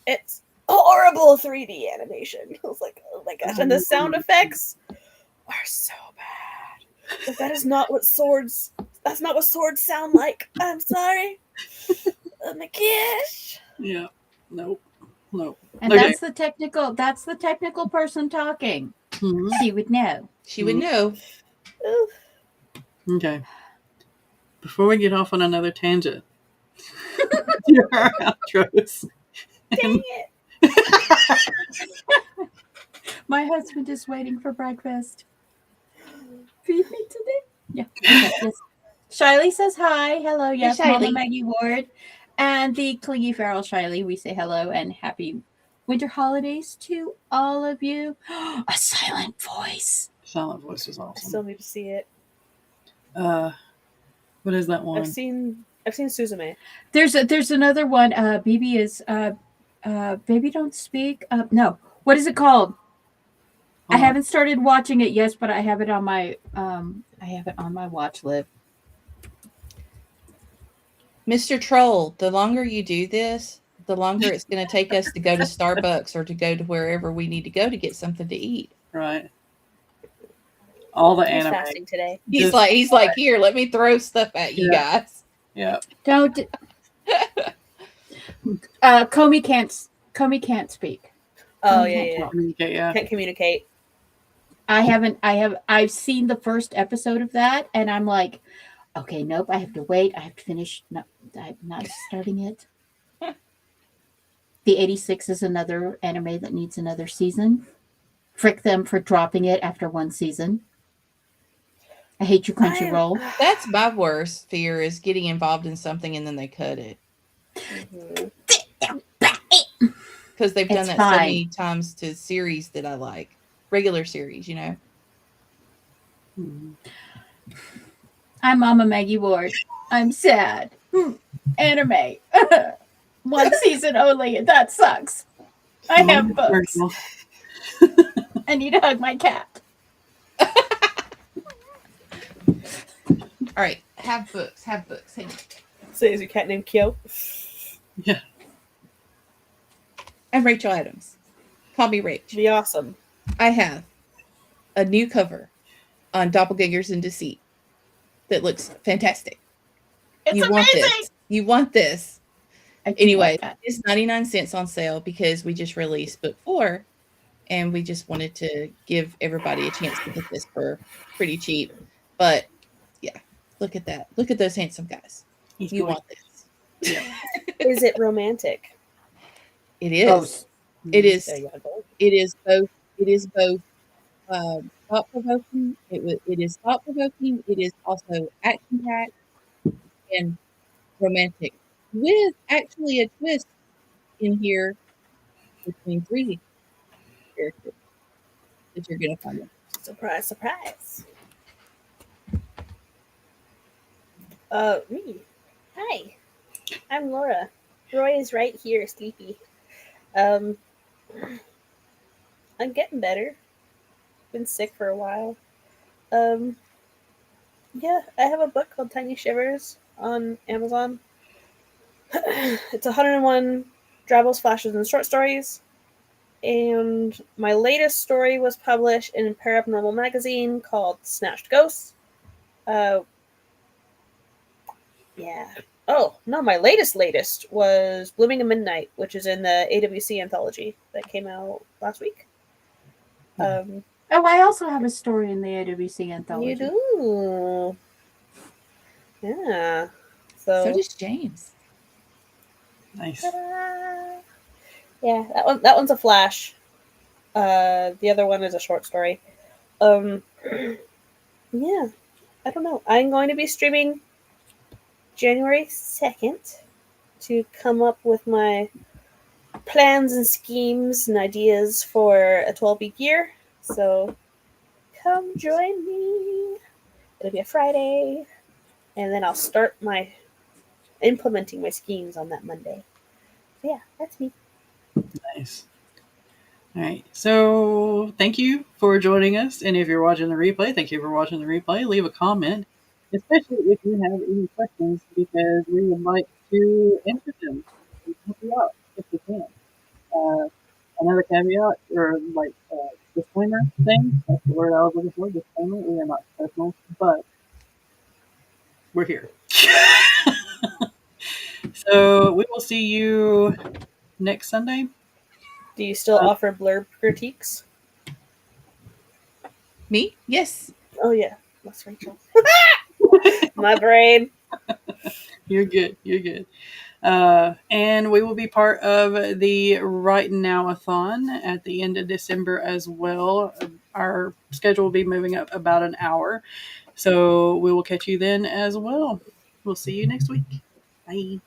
[SPEAKER 5] It's horrible 3D animation. I was like, oh my gosh, and the sound effects are so bad. Like that is not what swords. That's not what swords sound like. I'm sorry. Oh my gosh.
[SPEAKER 1] Yeah. Nope.
[SPEAKER 2] And
[SPEAKER 1] Okay.
[SPEAKER 2] that's the technical person talking.
[SPEAKER 1] Mhm.
[SPEAKER 2] She would know.
[SPEAKER 3] She would know.
[SPEAKER 5] Ooh.
[SPEAKER 1] Okay. Before we get off on another tangent, here are our outros.
[SPEAKER 5] Dang it.
[SPEAKER 2] My husband is waiting for breakfast. Feed me today. Yeah. Okay, yes. Shiley says hi. Hello. Yes, Mama
[SPEAKER 3] Shiley.
[SPEAKER 2] Maggie Ward. And the clingy feral Shiley, we say hello and happy winter holidays to all of you. A silent voice.
[SPEAKER 1] Silent Voice is
[SPEAKER 5] I
[SPEAKER 1] awesome.
[SPEAKER 5] still need to see it.
[SPEAKER 1] What is that one?
[SPEAKER 5] I've seen Suzume.
[SPEAKER 2] There's another one. BB is Baby Don't Speak. No. What is it called? I haven't started watching it yet, but I have it on my watch list.
[SPEAKER 3] Mr. Troll, the longer you do this, the longer it's going to take us to go to Starbucks or to go to wherever we need to go to get something to eat.
[SPEAKER 1] Right. All the
[SPEAKER 5] He's
[SPEAKER 1] anime.
[SPEAKER 5] fasting today.
[SPEAKER 3] He's like, here, let me throw stuff at you guys.
[SPEAKER 1] Yeah.
[SPEAKER 2] Don't. Comey can't speak.
[SPEAKER 5] Oh
[SPEAKER 2] Comey
[SPEAKER 5] yeah,
[SPEAKER 2] can't
[SPEAKER 5] yeah.
[SPEAKER 2] talk.
[SPEAKER 1] Communicate, yeah.
[SPEAKER 5] Can't communicate.
[SPEAKER 2] I've seen the first episode of that, and I'm like, okay, nope, I have to wait. I have to finish. No, I'm not starting it. The 86 is another anime that needs another season. Frick them for dropping it after one season. I hate you, Crunchyroll.
[SPEAKER 3] That's my worst fear is getting involved in something and then they cut it.
[SPEAKER 5] Mhm.
[SPEAKER 3] Because they've done
[SPEAKER 2] It's
[SPEAKER 3] that so
[SPEAKER 2] fine.
[SPEAKER 3] many times to series that I like. Regular series, you know?
[SPEAKER 1] Mhm.
[SPEAKER 2] I'm Mama Maggie Ward. I'm sad. Anime. One season only. That sucks. I have books.
[SPEAKER 1] Virgil.
[SPEAKER 2] I need to hug my cat.
[SPEAKER 3] All right. Have books. Hang on.
[SPEAKER 5] So is your cat named Kyo?
[SPEAKER 1] Yeah.
[SPEAKER 3] I'm Rachel Adams. Call me Rach.
[SPEAKER 5] Be awesome.
[SPEAKER 3] I have a new cover on Doppelgangers in Deceit that looks fantastic.
[SPEAKER 2] It's
[SPEAKER 3] You
[SPEAKER 2] amazing.
[SPEAKER 3] want this. You want this.
[SPEAKER 2] I do
[SPEAKER 3] Anyway,
[SPEAKER 2] like that.
[SPEAKER 3] it's 99 cents on sale because we just released book 4 and we just wanted to give everybody a chance to get this for pretty cheap. But yeah, look at that. Look at those handsome guys.
[SPEAKER 1] He's
[SPEAKER 3] You
[SPEAKER 1] going.
[SPEAKER 3] want this.
[SPEAKER 1] Yeah.
[SPEAKER 5] Is it romantic?
[SPEAKER 3] It
[SPEAKER 2] Oh,
[SPEAKER 3] is. It is.
[SPEAKER 5] There you go.
[SPEAKER 3] It is both. It is both thought provoking. It is thought provoking. It is also action packed and romantic, with actually a twist in here between 3 characters that you're gonna find out.
[SPEAKER 5] Surprise, surprise. Me. Hi. I'm Laura. Roy is right here, sleepy. I'm getting better. Been sick for a while. Yeah, I have a book called Tiny Shivers on Amazon. It's 101 drabbles, flashes, and short stories. And my latest story was published in Paranormal magazine called Snatched Ghosts. Yeah. Oh, no, my latest was Blooming in Midnight, which is in the AWC anthology that came out last week.
[SPEAKER 2] Oh, I also have a story in the AWC anthology.
[SPEAKER 5] You do. Yeah.
[SPEAKER 3] So
[SPEAKER 5] So
[SPEAKER 3] does James.
[SPEAKER 1] Nice.
[SPEAKER 5] ta-da! Yeah, that one's a flash. The other one is a short story. Yeah, I don't know. I'm going to be streaming January 2nd to come up with my plans and schemes and ideas for a 12-week year. So come join me. It'll be a Friday, and then I'll start implementing my schemes on that Monday. So yeah, that's me.
[SPEAKER 1] Nice. All right. So thank you for joining us. And if you're watching the replay, thank you for watching the replay. Leave a comment, especially if you have any questions, because we would like to answer them and help you out if we can. Another caveat or disclaimer thing. That's the word I was looking for. Disclaimer. We are not professionals, but we're here. So we will see you next Sunday.
[SPEAKER 5] Do you still offer blurb critiques?
[SPEAKER 3] Me? Yes.
[SPEAKER 5] Oh yeah, that's Rachel. My brain.
[SPEAKER 1] You're good. You're good. And we will be part of the Right Now-a-thon at the end of December as well. Our schedule will be moving up about an hour. So we will catch you then as well. We'll see you next week. Bye.